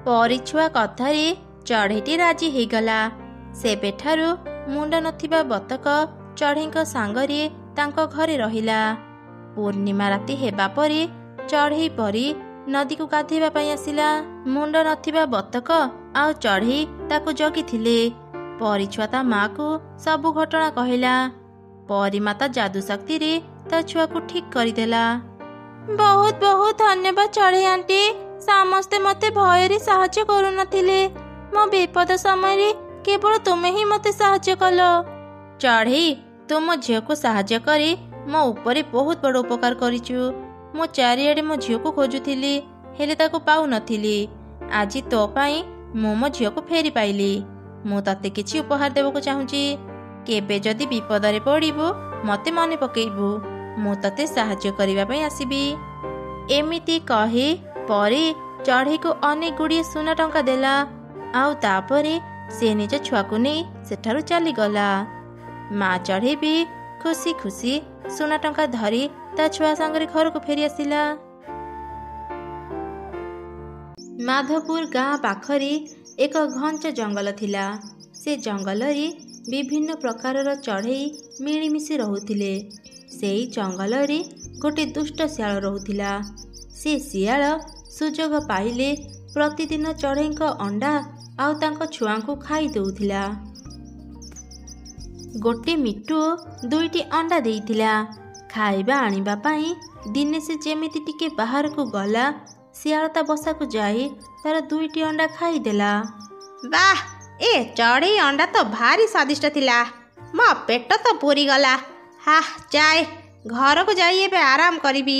ପରିଛୁଆ କଥାରେ ଚଢ଼େଇଟି ରାଜି ହେଇଗଲା। ସେବେଠାରୁ ମୁଣ୍ଡ ନଥିବା ବତକ ଚଢ଼େଇଙ୍କ ସାଙ୍ଗରେ ତାଙ୍କ ଘରେ ରହିଲା। ପୂର୍ଣ୍ଣିମା ରାତି ହେବା ପରେ ଚଢ଼େଇ ପରି ନଦୀକୁ ଗାଧୋଇବା ପାଇଁ ଆସିଲା। ମୁଣ୍ଡ ନଥିବା ବତକ ଆଉ ଚଢ଼େଇ ତାକୁ ଜଗିଥିଲେ। ପରିଛୁଆ ତା ମାକୁ ସବୁ ଘଟଣା କହିଲା। ପରିମା ତା ଯାଦୁ ଶକ୍ତିରେ ତା ଛୁଆକୁ ଠିକ୍ କରିଦେଲା। ବହୁତ ବହୁତ ଧନ୍ୟବାଦ ଚଢ଼େଇ ଆଣ୍ଟି, ସମସ୍ତେ ମୋତେ ଭୟରେ ସାହାଯ୍ୟ କରୁନଥିଲେ। ମୋ ବିପଦ ସମୟରେ କେବଳ ତୁମେ ହିଁ ମୋତେ ସାହାଯ୍ୟ କଲ। ଚଢ଼େଇ, ତୁ ମୋ ଝିଅକୁ ସାହାଯ୍ୟ କରି ମୋ ଉପରେ ବହୁତ ବଡ଼ ଉପକାର କରିଛୁ। ମୁଁ ଚାରିଆଡ଼େ ମୋ ଝିଅକୁ ଖୋଜୁଥିଲି, ହେଲେ ତାକୁ ପାଉନଥିଲି। ଆଜି ତୋ ପାଇଁ ମୁଁ ମୋ ଝିଅକୁ ଫେରି ପାଇଲି। ମୁଁ ତତେ କିଛି ଉପହାର ଦେବାକୁ ଚାହୁଁଛି। କେବେ ଯଦି ବିପଦରେ ପଡ଼ିବୁ ମୋତେ ମନେ ପକେଇବୁ। ମୁଁ ତତେ ସାହାଯ୍ୟ କରିବା ପାଇଁ ଆସିବି। ଏମିତି କହି ପରି ଚଢ଼େଇକୁ ଅନେକ ଗୁଡ଼ିଏ ସୁନା ଟଙ୍କା ଦେଲା। ଆଉ ତାପରେ ସେ ନିଜ ଛୁଆକୁ ନେଇ ସେଠାରୁ ଚାଲିଗଲା। ମା ଚଢ଼େଇ ବି ଖୁସି ଖୁସି ସୁନା ଟଙ୍କା ଧରି ତା ଛୁଆ ସାଙ୍ଗରେ ଘରକୁ ଫେରି ଆସିଲା। ମାଧପୁର ଗାଁ ପାଖରେ ଏକ ଘଞ୍ଚ ଜଙ୍ଗଲ ଥିଲା। ସେ ଜଙ୍ଗଲରେ ବିଭିନ୍ନ ପ୍ରକାରର ଚଢ଼େଇ ମିଳିମିଶି ରହୁଥିଲେ। ସେଇ ଜଙ୍ଗଲରେ ଗୋଟେ ଦୁଷ୍ଟ ଶିଆଳ ରହୁଥିଲା। ସେ ଶିଆଳ ସୁଯୋଗ ପାଇଲେ ପ୍ରତିଦିନ ଚଢ଼େଇଙ୍କ ଅଣ୍ଡା ଆଉ ତାଙ୍କ ଛୁଆଙ୍କୁ ଖାଇ ଦେଉଥିଲା। ଗୋଟେ ମିଟୁ 2ଟି ଅଣ୍ଡା ଦେଇଥିଲା। ଖାଇବା ଆଣିବା ପାଇଁ ଦିନେ ସେ ଯେମିତି ଟିକେ ବାହାରକୁ ଗଲା, ଶିଆଳ ତା ବସାକୁ ଯାଇ ତାର 2ଟି ଅଣ୍ଡା ଖାଇଦେଲା। ବାଃ, ଏ ଚଢ଼େଇ ଅଣ୍ଡା ତ ଭାରି ସ୍ୱାଦିଷ୍ଟ ଥିଲା। ମୋ ପେଟ ତ ପୁରିଗଲା। ଯାଏ ଘରକୁ ଯାଇ ଏବେ ଆରାମ କରିବି।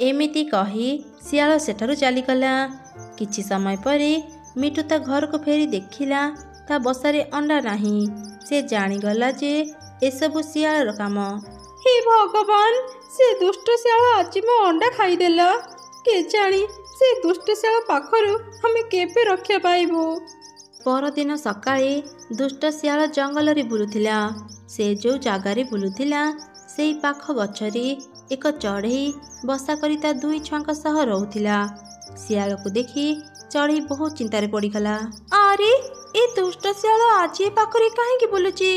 ଏମିତି କହି ଶିଆଳ ସେଠାରୁ ଚାଲିଗଲା। କିଛି ସମୟ ପରେ ମିଟୁ ତା ଘରକୁ ଫେରି ଦେଖିଲା ତା ବସାରେ ଅଣ୍ଡା ନାହିଁ। ସେ ଜାଣିଗଲା ଯେ ଏସବୁ ଶିଆଳର କାମ। ହେ ଭଗବାନ, ସେ ଦୁଷ୍ଟ ଶିଆଳ ଆଜି ମୋ ଅଣ୍ଡା ଖାଇଦେଲା। କେଜାଣି ସେ ଦୁଷ୍ଟ ଶିଆଳ ପାଖରୁ ଆମେ କେବେ ରକ୍ଷା ପାଇବୁ। ପରଦିନ ସକାଳେ ଦୁଷ୍ଟ ଶିଆଳ ଜଙ୍ଗଲରେ ବୁଲୁଥିଲା। ସେ ଯେଉଁ ଜାଗାରେ ବୁଲୁଥିଲା ସେଇ ପାଖ ଗଛରେ ଏକ ଚଢ଼େଇ ବସା କରି ତା 2 ଛୁଆଙ୍କ ସହ ରହୁଥିଲା। ଶିଆଳକୁ ଦେଖି ଚଢ଼େଇ ବହୁତ ଚିନ୍ତାରେ ପଡ଼ିଗଲା। ଆରେ, ଏ ଦୁଷ୍ଟ ଶିଆଳ ଆଜି ଏ ପାଖରେ କାହିଁକି ବୁଲୁଛି?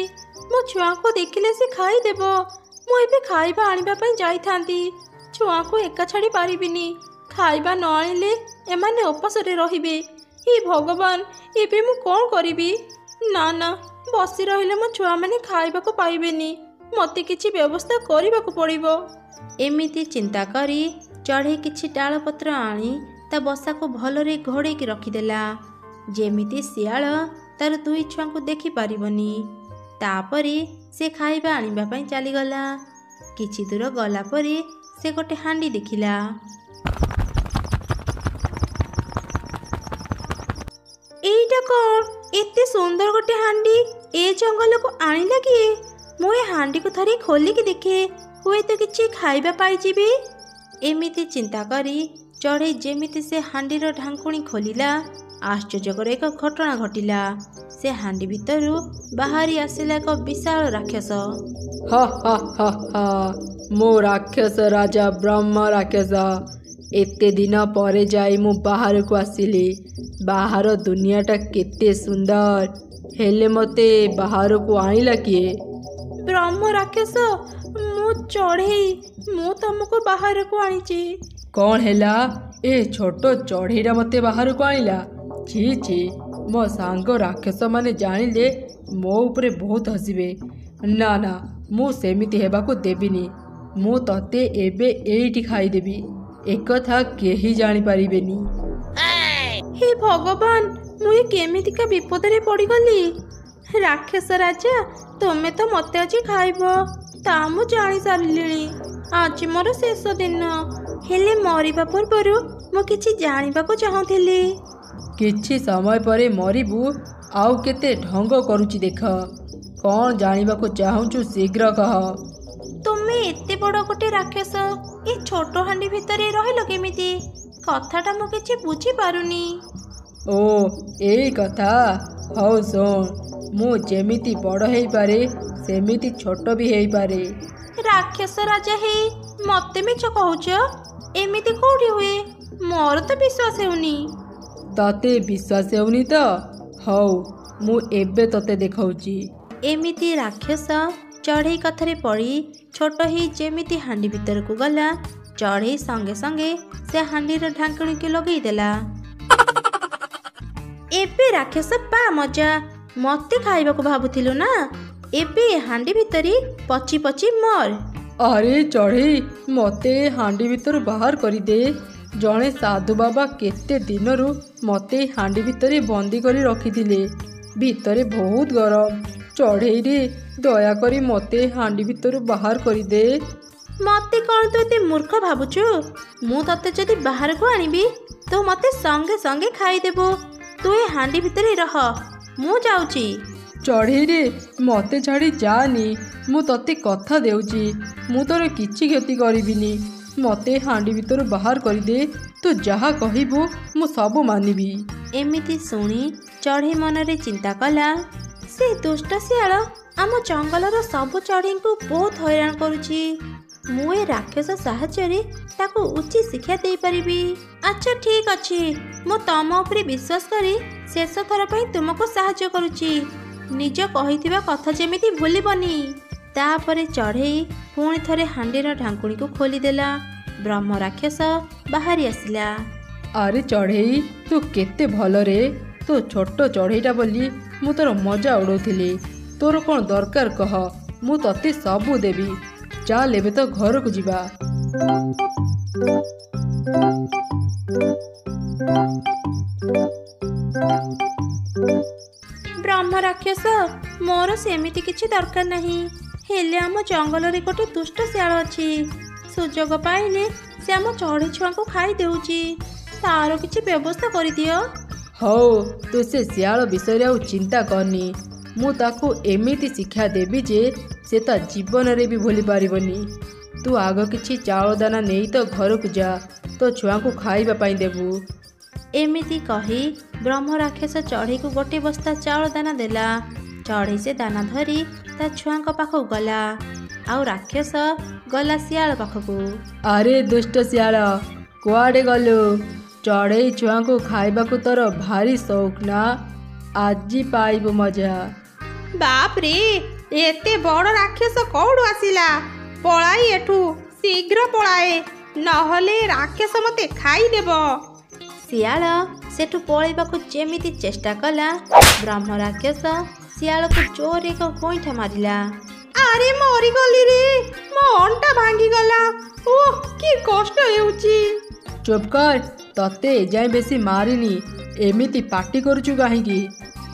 ମୋ ଛୁଆଙ୍କୁ ଦେଖିଲେ ସେ ଖାଇଦେବ। ମୁଁ ଏବେ ଖାଇବା ଆଣିବା ପାଇଁ ଯାଇଥାନ୍ତି। ଛୁଆଙ୍କୁ ଏକା ଛାଡ଼ି ପାରିବିନି। ଖାଇବା ନ ଆଣିଲେ ଏମାନେ ଉପାସରେ ରହିବେ। ହେ ଭଗବାନ, ଏବେ ମୁଁ କ'ଣ କରିବି? ନା, ବସି ରହିଲେ ମୋ ଛୁଆମାନେ ଖାଇବାକୁ ପାଇବେନି। ମୋତେ କିଛି ବ୍ୟବସ୍ଥା କରିବାକୁ ପଡ଼ିବ। ଏମିତି ଚିନ୍ତା କରି ଚଢ଼େଇ କିଛି ଡାଳପତ୍ର ଆଣି ତା ବସାକୁ ଭଲରେ ଘୋଡ଼େଇକି ରଖିଦେଲା, ଯେମିତି ଶିଆଳ ତାର 2 ଛୁଆଙ୍କୁ ଦେଖିପାରିବନି। ତାପରେ ସେ ଖାଇବା ଆଣିବା ପାଇଁ ଚାଲିଗଲା। କିଛି ଦୂର ଗଲା ପରେ ସେ ଗୋଟେ ହାଣ୍ଡି ଦେଖିଲା। ଏଇଟା କ'ଣ ଏତେ ସୁନ୍ଦର ଗୋଟେ ହାଣ୍ଡି? ଏ ଜଙ୍ଗଲକୁ ଆଣିଲା କିଏ? ମୁଁ ଏ ହାଣ୍ଡିକୁ ଥରେ ଖୋଲିକି ଦେଖେ, ହୁଏତ କିଛି ଖାଇବା ପାଇଯିବି। ଏମିତି ଚିନ୍ତା କରି ଚଢ଼େଇ ଯେମିତି ସେ ହାଣ୍ଡିର ଢାଙ୍କୁଣୀ ଖୋଲିଲା, ଆଶ୍ଚର୍ଯ୍ୟକର ଏକ ଘଟଣା ଘଟିଲା। ସେ ହାଣ୍ଡି ଭିତରୁ ବାହାରି ଆସିଲା ଏକ ବିଶାଳ ରାକ୍ଷସ। ହା ହା ହା ହା, ମୁଁ ରାକ୍ଷସ ରାଜା ବ୍ରହ୍ମ ରାକ୍ଷସ। ଏତେ ଦିନ ପରେ ଯାଇ ମୁଁ ବାହାରକୁ ଆସିଲି। ବାହାର ଦୁନିଆଟା କେତେ ସୁନ୍ଦର, ହେଲେ ମୋତେ ବାହାରକୁ ଆଣିଲା କିଏ? ବ୍ରହ୍ମ ରାକ୍ଷସ, ମୁଁ ଚଢ଼େଇ, ମୁଁ ତମକୁ ବାହାରକୁ ଆଣିଛି। କ'ଣ ହେଲା? ଏ ଛୋଟ ଚଢ଼େଇଟା ମୋତେ ବାହାରକୁ ଆଣିଲା? ଛି ଛି, ମୋ ସାଙ୍ଗ ରାକ୍ଷସମାନେ ଜାଣିଲେ ମୋ ଉପରେ ବହୁତ ହସିବେ। ନା ନା, ମୁଁ ସେମିତି ହେବାକୁ ଦେବିନି। ମୁଁ ତତେ ଏବେ ଏଇଠି ଖାଇଦେବି, ଏକଥା କେହି ଜାଣିପାରିବେନି। ହେ ଭଗବାନ, ମୁଁ ଏ କେମିତିକା ବିପଦରେ ପଡ଼ିଗଲି। ରାକ୍ଷସ ରାଜା, ତୁମେ ତ ମୋତେ ଆଜି ଖାଇବ, ତା ମୁଁ ଜାଣି ସାରିଲିଣି। ଆଜି ମୋର ଶେଷ ଦିନ, ହେଲେ ମରିବା ପୂର୍ବରୁ ମୁଁ କିଛି ଜାଣିବାକୁ ଚାହୁଁଥିଲି। କିଛି ସମୟ ପରେ ମରିବୁ? ଆଉ କେତେ ଢଙ୍ଗ କରୁଛି ଦେଖ। କ'ଣ ଜାଣିବାକୁ ଚାହୁଁଛୁ ଶୀଘ୍ର କହ। ତୁମେ ଏତେ ବଡ଼ ଗୋଟେ ରାକ୍ଷସ ଏ ଛୋଟ ହାଣ୍ଡି ଭିତରେ ରହିଲ କେମିତି? କଥାଟା ମୁଁ କିଛି ବୁଝିପାରୁନି। ଓ ଏଇ କଥା, ହଉ ଶୁଣ। ମୁଁ ଯେମିତି ବଡ଼ ହେଇପାରେ ସେମିତି ଛୋଟ ବି ହେଇପାରେ। ରାକ୍ଷସ ରାଜା ହେଇ ମୋତେ ମିଛ କହୁଛ? ଏମିତି କୋଉଠି ହୁଏ? ମୋର ତ ବିଶ୍ୱାସ ହେଉନି। ତତେ ବିଶ୍ୱାସ ହେଉନି ତ? ହଉ, ମୁଁ ଏବେ ତତେ ଦେଖାଉଛି। ଏମିତି ରାକ୍ଷସ ଚଢ଼େଇ କଥାରେ ପଡ଼ି ଛୋଟ ହେଇ ଯେମିତି ହାଣ୍ଡି ଭିତରକୁ ଗଲା, ଚଢ଼େଇ ସଙ୍ଗେ ସଙ୍ଗେ ସେ ହାଣ୍ଡିର ଢାଙ୍କୁଣୀକୁ ଲଗେଇଦେଲା। ଏବେ ରାକ୍ଷସ ପା ମଜା, ମୋତେ ଖାଇବାକୁ ଭାବୁଥିଲୁ ନା? ଏବେ ହାଣ୍ଡି ଭିତରେ ପଚି ପଚି ମର। ଆରେ ଚଢ଼େଇ, ମୋତେ ଏ ହାଣ୍ଡି ଭିତରୁ ବାହାର କରିଦେ। ଜଣେ ସାଧୁ ବାବା କେତେ ଦିନରୁ ମୋତେ ଏ ହାଣ୍ଡି ଭିତରେ ବନ୍ଦୀ କରି ରଖିଥିଲେ। ଭିତରେ ବହୁତ ଗରମ। ଚଢ଼େଇରେ, ଦୟାକରି ମୋତେ ଏ ହାଣ୍ଡି ଭିତରୁ ବାହାର କରିଦେ। ମୋତେ କ'ଣ ତୁ ଏତେ ମୂର୍ଖ ଭାବୁଛୁ? ମୁଁ ତତେ ଯଦି ବାହାରକୁ ଆଣିବି, ତୁ ମୋତେ ସଙ୍ଗେ ସଙ୍ଗେ ଖାଇଦେବୁ। ତୁ ଏ ହାଣ୍ଡି ଭିତରେ ରହ, ମୁଁ ଯାଉଛି। ଚଢ଼େଇରେ, ମୋତେ ଛାଡ଼ି ଯାଆନି। ମୁଁ ତତେ କଥା ଦେଉଛି, ମୁଁ ତୋର କିଛି କ୍ଷତି କରିବିନି। ମୋତେ ହାଣ୍ଡି ଭିତରୁ ବାହାର କରିଦେ। ତୁ ଯାହା କହିବୁ ମୁଁ ସବୁ ମାନିବି। ଏମିତି ଶୁଣି ଚଢ଼େଇ ମନରେ ଚିନ୍ତା କଲା, ସେ ଦୁଷ୍ଟ ଶିଆଳ ଆମ ଜଙ୍ଗଲର ସବୁ ଚଢ଼େଇଙ୍କୁ ବହୁତ ହଇରାଣ କରୁଛି। ମୁଁ ଏ ରାକ୍ଷସ ସାହାଯ୍ୟରେ ତାକୁ ଉଚିତ ଶିକ୍ଷା ଦେଇପାରିବି। ଆଚ୍ଛା ଠିକ୍ ଅଛି, ମୁଁ ତମ ଉପରେ ବିଶ୍ୱାସ କରି ଶେଷ ଥର ପାଇଁ ତୁମକୁ ସାହାଯ୍ୟ କରୁଛି। ନିଜ କହିଥିବା କଥା ଯେମିତି ଭୁଲିବନି। ତାପରେ ଚଢ଼େଇ ପୁଣି ଥରେ ହାଣ୍ଡିର ଢାଙ୍କୁଣୀକୁ ଖୋଲିଦେଲା। ବ୍ରହ୍ମ ରାକ୍ଷସ ବାହାରି ଆସିଲା। ଆରେ ଚଢ଼େଇ, ତୁ କେତେ ଭଲରେ। ତୁ ଛୋଟ ଚଢ଼େଇଟା ବୋଲି ମୁଁ ତୋର ମଜା ଉଡ଼ଉଥିଲି। ତୋର କ'ଣ ଦରକାର କହ, ମୁଁ ତତେ ସବୁ ଦେବି। ଚାଲ ଏବେ ତ ଘରକୁ ଯିବା। ବ୍ରହ୍ମ ରାକ୍ଷସ, ମୋର ସେମିତି କିଛି ଦରକାର ନାହିଁ। ହେଲେ ଆମ ଜଙ୍ଗଲରେ ଗୋଟେ ଦୁଷ୍ଟ ଶିଆଳ ଅଛି। ସୁଯୋଗ ପାଇଲେ ସେ ଆମ ଚଢ଼େଇ ଛୁଆଙ୍କୁ ଖାଇ ଦେଉଛି। ତାର କିଛି ବ୍ୟବସ୍ଥା କରିଦିଅ। ହଉ, ତୁ ସେ ଶିଆଳ ବିଷୟରେ ଆଉ ଚିନ୍ତା କରନି। ମୁଁ ତାକୁ ଏମିତି ଶିକ୍ଷା ଦେବି ଯେ ସେ ତା ଜୀବନରେ ବି ଭୁଲି ପାରିବନି। ତୁ ଆଗ କିଛି ଚାଉଳ ଦାନା ନେଇ ତ ଘରକୁ ଯା, ତୋ ଛୁଆଙ୍କୁ ଖାଇବା ପାଇଁ ଦେବୁ। ଏମିତି କହି ବ୍ରହ୍ମ ରାକ୍ଷସ ଚଢ଼େଇକୁ ଗୋଟେ ବସ୍ତା ଚାଉଳ ଦାନା ଦେଲା। ଚଢ଼େଇ ସେ ଦାନା ଧରି ତା ଛୁଆଙ୍କ ପାଖକୁ ଗଲା, ଆଉ ରାକ୍ଷସ ଗଲା ଶିଆଳ ପାଖକୁ। ଆରେ ଦୁଷ୍ଟ ଶିଆଳ, କୁଆଡ଼େ ଗଲୁ? ଚଢ଼େଇ ଛୁଆଙ୍କୁ ଖାଇବାକୁ ତୋର ଭାରି ସଉକ ନା? ଆଜି ପାଇବୁ ମଜା। ବାପରେ, ଏତେ ବଡ଼ ରାକ୍ଷସ କୋଉଠୁ ଆସିଲା? ପଳାଇ ଏଠୁ, ଶୀଘ୍ର ପଳାଏ, ନହେଲେ ରାକ୍ଷସ ମୋତେ ଖାଇଦେବ। ଶିଆଳ ସେଠୁ ପଳାଇବାକୁ ଯେମିତି ଚେଷ୍ଟା କଲା, ବ୍ରହ୍ମ ରାକ୍ଷସ ଶିଆଳକୁ ଜୋରରେ ଏକ ଗୋଇଠା ମାରିଲା। ଆରେ ମରିଗଲି ରେ, ମୋ ଅଣ୍ଟା ଭାଙ୍ଗିଗଲା। ଓଃ, କି କଷ୍ଟ ହେଉଛି। ଚୁପ୍ କର, ତତେ ଏଯାଏଁ ବେଶୀ ମାରିନି। ଏମିତି ପାଟି କରୁଛୁ କାହିଁକି?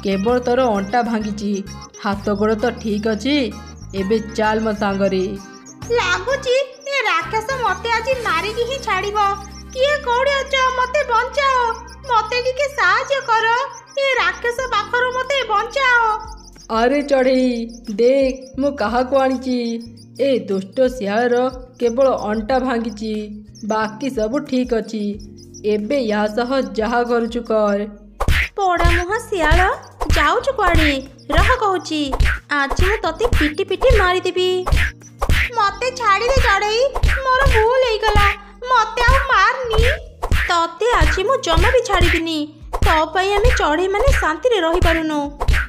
କେବଳ ତୋର ଅଣ୍ଟା ଭାଙ୍ଗିଛି, ହାତ ଗୋଡ଼ ତ ଠିକ୍ ଅଛି। ଏବେ ଚାଲ ମୋ ସାଙ୍ଗରେ। ଲାଗୁଛି ଏ ରାକ୍ଷସ ମତେ ଆଜି ମାରିକି ହିଁ ଛାଡ଼ିବ। କିଏ କୋଉଠି ଅଛ? ମତେ ବଞ୍ଚାଅ, ମତେ ଟିକେ ସାହାଯ୍ୟ କର। ଏ ରାକ୍ଷସ ପାଖରୁ ମତେ ବଞ୍ଚାଅ। ଆରେ ଚଢ଼େଇ, ଦେଖ ମୁଁ କାହାକୁ ଆଣିଛି। ଏ ଦୁଷ୍ଟ ଶିଆଳର କେବଳ ଅଣ୍ଟା ଭାଙ୍ଗିଛି, ବାକି ସବୁ ଠିକ୍ ଅଛି। ଏବେ ୟା ସହ ଯାହା କରୁଛୁ କର। ପୋଡ଼ା ମୁହଁ ଶିଆଳ, ଯାଉଛୁ କୁଆଡ଼େ? ରହ କହୁଛି, ଆଜି ମୁଁ ତତେ ପିଟି ପିଟି ମାରିଦେବି। ମତେ ଛାଡ଼ିଦେ ଚଢ଼େଇ, ମୋର ଭୁଲ ହେଇଗଲା, ମତେ ଆଉ ମାରନି। ତତେ ଆଜି ମୁଁ ଜମା ବି ଛାଡ଼ିବିନି। ତୋ ପାଇଁ ଆମେ ଚଢ଼େଇ ମାନେ ଶାନ୍ତିରେ ରହିପାରୁନୁ।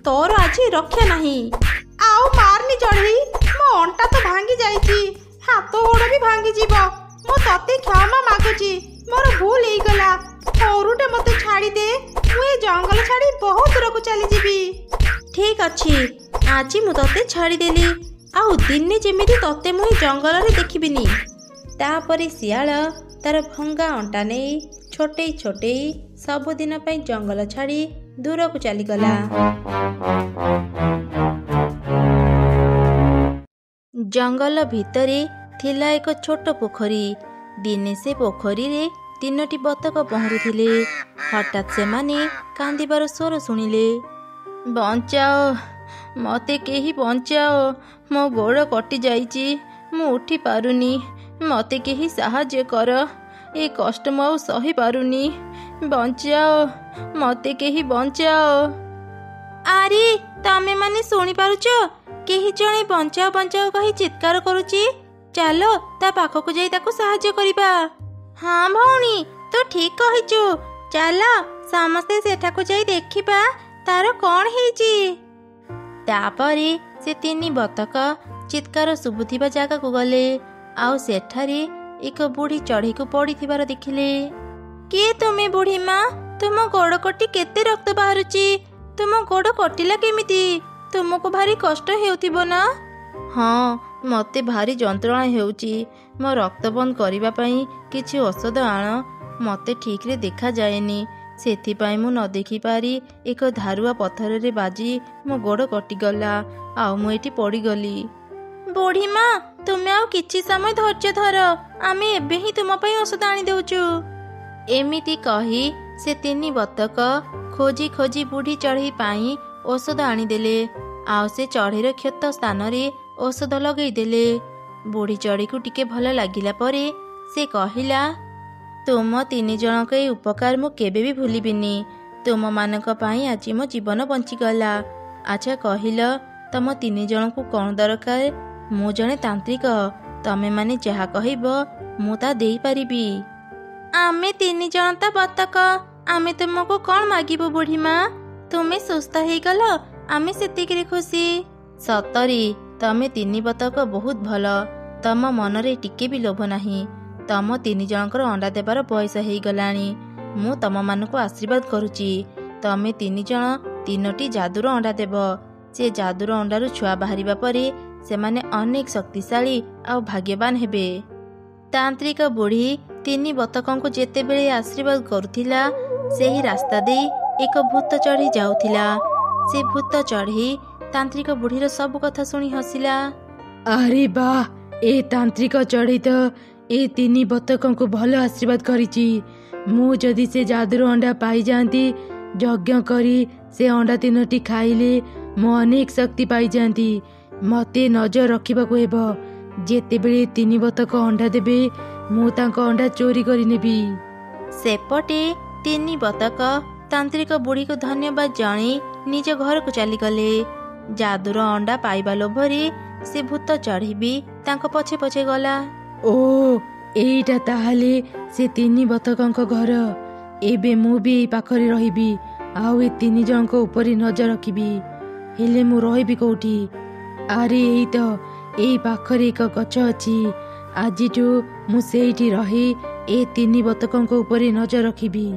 ତୋର ଆଜି ରକ୍ଷା ନାହିଁ। ଆଉ ମାରନି ଚଢ଼େଇ, ମୋ ଅଣ୍ଟା ତ ଭାଙ୍ଗି ଯାଇଛି, ହାତ ଗୋଡ଼ ବି ଭାଙ୍ଗିଯିବ। ମୁଁ ତତେ କ୍ଷମା ମାଗୁଛି, ମୋର ଭୁଲ ହେଇଗଲା। ହରୁଟେ ମତେ ଛାଡ଼ିଦେ, ମୁଁ ଏ ଜଙ୍ଗଲ ଛାଡ଼ି ବହୁତ ଦୂରକୁ ଚାଲିଯିବି। ଠିକ୍ ଅଛି, ଆଜି ମୁଁ ତତେ ଛାଡ଼ିଦେଲି, ଆଉ ଦିନେ ଯେମିତି ତତେ ମୁଁ ଏ ଜଙ୍ଗଲରେ ଦେଖିବିନି। ତାପରେ ଶିଆଳ ତାର ଭଙ୍ଗା ଅଣ୍ଟା ନେଇ ଛୋଟେଇ ଛୋଟେଇ ସବୁଦିନ ପାଇଁ ଜଙ୍ଗଲ ଛାଡ଼ି ଦୂରକୁ ଚାଲିଗଲା। ଜଙ୍ଗଲ ଭିତରେ ଥିଲା ଏକ ଛୋଟ ପୋଖରୀ। ଦିନେ ସେ ପୋଖରୀରେ 3ଟି ବତକ ପହଁରୁଥିଲେ। ହଠାତ୍ ସେମାନେ କାନ୍ଦିବାର ସ୍ୱର ଶୁଣିଲେ। ବଞ୍ଚାଅ, ମତେ କେହି ବଞ୍ଚାଅ, ମୋ ଗୋଡ଼ କଟି ଯାଇଛି, ମୁଁ ଉଠି ପାରୁନି, ମତେ କେହି ସାହାଯ୍ୟ କର, ଏ କଷ୍ଟ ମୁଁ ଆଉ ସହିପାରୁନି, ବଞ୍ଚାଅ, ମତେ କେହି ବଞ୍ଚାଅ। ଆରେ ତମେ ମାନେ ଶୁଣିପାରୁଛ? କେହି ଜଣେ ବଞ୍ଚାଅ ବଞ୍ଚାଅ କହି ଚିତ୍କାର କରୁଛି। ଚାଲ ତା ପାଖକୁ ଯାଇ ତାକୁ ସାହାଯ୍ୟ କରିବା। ହଁ ଭଉଣୀ, ତୁ ଠିକ୍ କହିଛୁ, ଚାଲ ସମସ୍ତେ ସେଠାକୁ ଯାଇ ଦେଖିବା ତାର କ'ଣ ହେଇଛି। ତାପରେ ସେ 3 ବତକ ଚିତ୍କାର ଶୁଭୁଥିବା ଜାଗାକୁ ଗଲେ, ଆଉ ସେଠାରେ ଏକ ବୁଢ଼ୀ ଚଢ଼େଇକୁ ପଡ଼ିଥିବାର ଦେଖିଲେ। କିଏ ତୁମେ ବୁଢ଼ୀ ମା? ତୁମ ଗୋଡ଼ କଟି କେତେ ରକ୍ତ ବାହାରୁଛି? ତୁମ ଗୋଡ଼ କଟିଲା କେମିତି? ତୁମକୁ ଭାରି କଷ୍ଟ ହେଉଥିବ ନା? ହଁ, ମୋତେ ଭାରି ଯନ୍ତ୍ରଣା ହେଉଛି। ମୋ ରକ୍ତ ବନ୍ଦ କରିବା ପାଇଁ କିଛି ଔଷଧ ଆଣ। ମୋତେ ଠିକ୍ରେ ଦେଖାଯାଏନି, ସେଥିପାଇଁ ମୁଁ ନ ଦେଖିପାରି ଏକ ଧାରୁଆ ପଥରରେ ବାଜି ମୋ ଗୋଡ଼ କଟିଗଲା, ଆଉ ମୁଁ ଏଠି ପଡ଼ିଗଲି। ବୁଢ଼ୀ ମା, ତୁମେ ଆଉ କିଛି ସମୟ ଧୈର୍ଯ୍ୟ ଧର, ଆମେ ଏବେ ହିଁ ତୁମ ପାଇଁ ଔଷଧ ଆଣିଦେଉଛୁ। ଏମିତି କହି ସେ 3 ବତକ ଖୋଜି ଖୋଜି ବୁଢ଼ୀ ଚଢ଼େଇ ପାଇଁ ଔଷଧ ଆଣିଦେଲେ, ଆଉ ସେ ଚଢ଼େଇର କ୍ଷତ ସ୍ଥାନରେ ଔଷଧ ଲଗେଇଦେଲେ। ବୁଢ଼ୀ ଚଢ଼େଇକୁ ଟିକେ ଭଲ ଲାଗିଲା ପରେ ସେ କହିଲା, ତୁମ 3 ଜଣଙ୍କ ଏହି ଉପକାର ମୁଁ କେବେ ବି ଭୁଲିବିନି। ତୁମମାନଙ୍କ ପାଇଁ ଆଜି ମୋ ଜୀବନ ବଞ୍ଚିଗଲା। ଆଚ୍ଛା କହିଲ, ତମ 3 ଜଣଙ୍କୁ କ'ଣ ଦରକାର? ମୁଁ ଜଣେ ତାନ୍ତ୍ରିକ, ତମେମାନେ ଯାହା କହିବ ମୁଁ ତା ଦେଇପାରିବି। ଆମେ 3 ଜଣ ତ ବତକ, ଆମେ ତୁମକୁ କ'ଣ ମାଗିବୁ ବୁଢ଼ୀ ମା? ତୁମେ ସୁସ୍ଥ ହେଇଗଲ, ଆମେ ସେତିକିରେ ଖୁସି। ସତରେ ତମେ 3 ବତକ ବହୁତ ଭଲ, ତମ ମନରେ ଟିକେ ବି ଲୋଭ ନାହିଁ। ତମ 3 ଜଣଙ୍କର ଅଣ୍ଡା ଦେବାର ବୟସ ହେଇଗଲାଣି। ମୁଁ ତମମାନଙ୍କୁ ଆଶୀର୍ବାଦ କରୁଛି, ତମେ 3 ଜଣ 3ଟି ଯାଦୁର ଅଣ୍ଡା ଦେବ। ସେ ଯାଦୁର ଅଣ୍ଡାରୁ ଛୁଆ ବାହାରିବା ପରେ ସେମାନେ ଅନେକ ଶକ୍ତିଶାଳୀ ଆଉ ଭାଗ୍ୟବାନ ହେବେ। ତାନ୍ତ୍ରିକ ବୁଢ଼ୀ 3 ବତକଙ୍କୁ ଯେତେବେଳେ ଆଶୀର୍ବାଦ କରୁଥିଲା, ସେହି ରାସ୍ତା ଦେଇ ଏକ ଭୂତ ଚଢ଼େଇ ଯାଉଥିଲା। ସେ ଭୂତ ଚଢ଼େଇ ତାନ୍ତ୍ରିକ ବୁଢ଼ୀର ସବୁ କଥା ଶୁଣି ହସିଲା। ଆରେ ବାଃ, ଏ ତାନ୍ତ୍ରିକ ଚଢ଼େଇ ତ ଏ 3 ବତକଙ୍କୁ ଭଲ ଆଶୀର୍ବାଦ କରିଛି। ମୁଁ ଯଦି ସେ ଯାଦୁର ଅଣ୍ଡା ପାଇଯାଆନ୍ତି, ଯଜ୍ଞ କରି ସେ ଅଣ୍ଡା 3ଟି ଖାଇଲେ ମୁଁ ଅନେକ ଶକ୍ତି ପାଇଯାଆନ୍ତି। ମୋତେ ନଜର ରଖିବାକୁ ହେବ, ଯେତେବେଳେ 3 ବତକ ଅଣ୍ଡା ଦେବେ ମୁଁ ତାଙ୍କ ଅଣ୍ଡା ଚୋରି କରି ନେବି। ସେପଟେ 3 ବତକ ତାନ୍ତ୍ରିକ ବୁଢ଼ୀକୁ ଧନ୍ୟବାଦ ଜଣାଇ ନିଜ ଘରକୁ ଚାଲିଗଲେ। ଯାଦୁର ଅଣ୍ଡା ପାଇବା ଲୋଭରେ ସେ ଭୂତ ଚଢ଼େଇ ବି ତାଙ୍କ ପଛେ ପଛେ ଗଲା। ଓ, ଏଇଟା ତାହେଲେ ସେ 3 ବତକଙ୍କ ଘର। ଏବେ ମୁଁ ବି ଏଇ ପାଖରେ ରହିବି, ଆଉ ଏ 3 ଜଣଙ୍କ ଉପରେ ନଜର ରଖିବି। ହେଲେ ମୁଁ ରହିବି କୋଉଠି? ଆରେ ଏଇ ତ, ଏଇ ପାଖରେ ଏକ ଗଛ ଅଛି। ଆଜିଠୁ ମୁଁ ସେଇଠି ରହି ଏ 3 ବତକଙ୍କ ଉପରେ ନଜର ରଖିବି।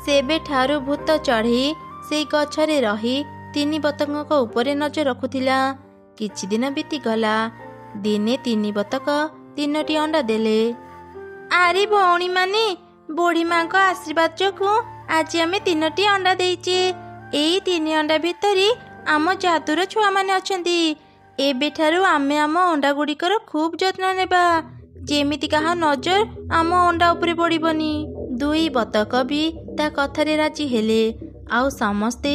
ସେବେଠାରୁ ଭୂତ ଚଢ଼େଇ ସେଇ ଗଛରେ ରହି 3 ବତକଙ୍କ ଉପରେ ନଜର ରଖୁଥିଲା। କିଛି ଦିନ ବିତିଗଲା। ଦିନେ 3 ବତକ 3ଟି ଅଣ୍ଡା ଦେଲେ। ଆରେ ଭଉଣୀମାନେ, ବୁଢ଼ୀ ମାଙ୍କ ଆଶୀର୍ବାଦ ଯୋଗୁଁ ଆଜି ଆମେ 3ଟି ଅଣ୍ଡା ଦେଇଛେ। ଏଇ 3 ଅଣ୍ଡା ଭିତରେ ଆମ ଯାଦୁର ଛୁଆମାନେ ଅଛନ୍ତି। ଏବେଠାରୁ ଆମେ ଆମ ଅଣ୍ଡା ଗୁଡ଼ିକର ଖୁବ୍ ଯତ୍ନ ନେବା, ଯେମିତି କାହା ନଜର ଆମ ଅଣ୍ଡା ଉପରେ ପଡ଼ିବନି। 2 ବତକ ବି ତା କଥାରେ ରାଜି ହେଲେ, ଆଉ ସମସ୍ତେ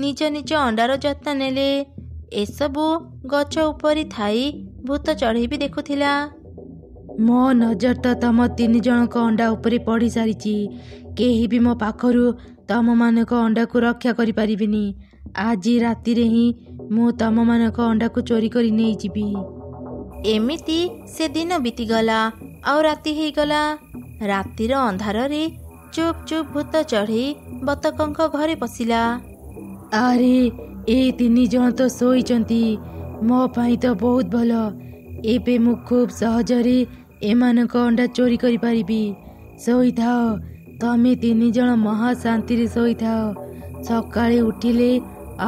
ନିଜ ନିଜ ଅଣ୍ଡାର ଯତ୍ନ ନେଲେ। ଏସବୁ ଗଛ ଉପରେ ଥାଇ ଭୂତ ଚଢ଼େଇ ବି ଦେଖୁଥିଲା। ମୋ ନଜର ତ ତମ 3 ଜଣଙ୍କ ଅଣ୍ଡା ଉପରେ ପଡ଼ି ସାରିଛି। କେହି ବି ମୋ ପାଖରୁ ତମମାନଙ୍କ ଅଣ୍ଡାକୁ ରକ୍ଷା କରିପାରିବିନି। ଆଜି ରାତିରେ ହିଁ ମୁଁ ତମମାନଙ୍କ ଅଣ୍ଡାକୁ ଚୋରି କରି ନେଇଯିବି। ଏମିତି ସେ ଦିନ ବିତିଗଲା, ଆଉ ରାତି ହେଇଗଲା। ରାତିର ଅନ୍ଧାରରେ ଚୁପ୍ ଚୁପ୍ ଭୂତ ଚଢ଼େଇ ବତକଙ୍କ ଘରେ ପଶିଲା। ଆରେ ଏ 3 ଜଣ ତ ଶୋଇଛନ୍ତି, ମୋ ପାଇଁ ତ ବହୁତ ଭଲ। ଏବେ ମୁଁ ଖୁବ୍ ସହଜରେ ଏମାନଙ୍କ ଅଣ୍ଡା ଚୋରି କରିପାରିବି। ଶୋଇଥାଅ, ତମେ 3 ଜଣ ମହା ଶାନ୍ତିରେ ଶୋଇଥାଅ। ସକାଳେ ଉଠିଲେ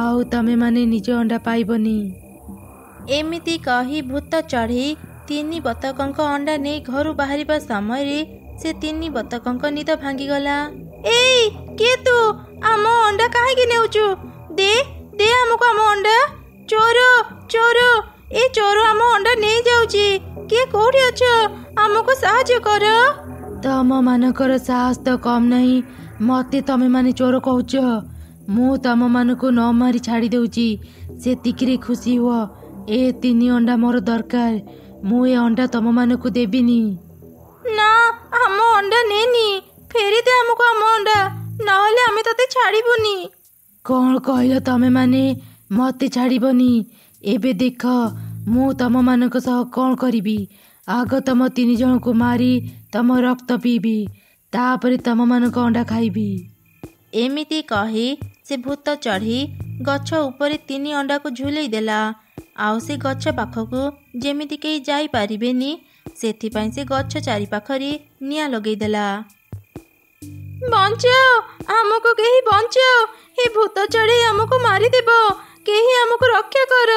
ଆଉ ତମେମାନେ ନିଜ ଅଣ୍ଡା ପାଇବନି। ଏମିତି କହି ଭୂତ ଚଢ଼େଇ 3 ବତକଙ୍କ ଅଣ୍ଡା ନେଇ ଘରୁ ବାହାରିବା ସମୟରେ ସେ 3 ବତକଙ୍କ ନିଦ ଭାଙ୍ଗିଗଲା। ଏଇ କିଏ ତୁ? ଆମ ଅଣ୍ଡା କାହିଁକି ନେଉଛୁ? ଦେ ଦେ ଆମକୁ ଆମ ଅଣ୍ଡା। ଚୋର ଚୋର, ଏ ଚୋର ଆମ ଅଣ୍ଡା ନେଇଯାଉଛି। କିଏ କୋଉଠି ଅଛ? ଆମକୁ ସାହାଯ୍ୟ କର। ତମମାନଙ୍କର ସାହସ ତ କମ୍ ନାହିଁ, ମତେ ତମେମାନେ ଚୋର କହୁଛ। ମୁଁ ତମମାନଙ୍କୁ ନ ମାରି ଛାଡ଼ି ଦେଉଛି, ସେତିକିରେ ଖୁସି ହୁଅ। ଏ 3 ଅଣ୍ଡା ମୋର ଦରକାର, ମୁଁ ଏ ଅଣ୍ଡା ତମମାନଙ୍କୁ ଦେବିନି। ନା, ଆମ ଅଣ୍ଡା ନେନି, ଫେରିଦେ ଆମକୁ ଆମ ଅଣ୍ଡା, ନହେଲେ ଆମେ ତତେ ଛାଡ଼ିବୁନି। କ'ଣ କହିଲ ତମେମାନେ? ମତେ ଛାଡ଼ିବନି? ଏବେ ଦେଖ ମୁଁ ତମମାନଙ୍କ ସହ କ'ଣ କରିବି। ଆଗ ତମ 3 ଜଣଙ୍କୁ ମାରି ତମ ରକ୍ତ ପିଇବି, ତାପରେ ତମମାନଙ୍କ ଅଣ୍ଡା ଖାଇବି। ଏମିତି କହି ସେ ଭୂତ ଚଢ଼େଇ ଗଛ ଉପରେ 3 ଅଣ୍ଡାକୁ ଝୁଲେଇ ଦେଲା। ଆଉ ସେ ଗଛ ପାଖକୁ ଯେମିତି କେହି ଯାଇପାରିବେନି, ସେଥିପାଇଁ ସେ ଗଛ ଚାରିପାଖରେ ନିଆଁ ଲଗେଇଦେଲା। ବଞ୍ଚାଅ, ଆମକୁ କେହି ବଞ୍ଚାଅ, ଏ ଭୂତ ଚଢ଼େଇ ଆମକୁ ମାରିଦେବ, କେହି ଆମକୁ ରକ୍ଷା କର।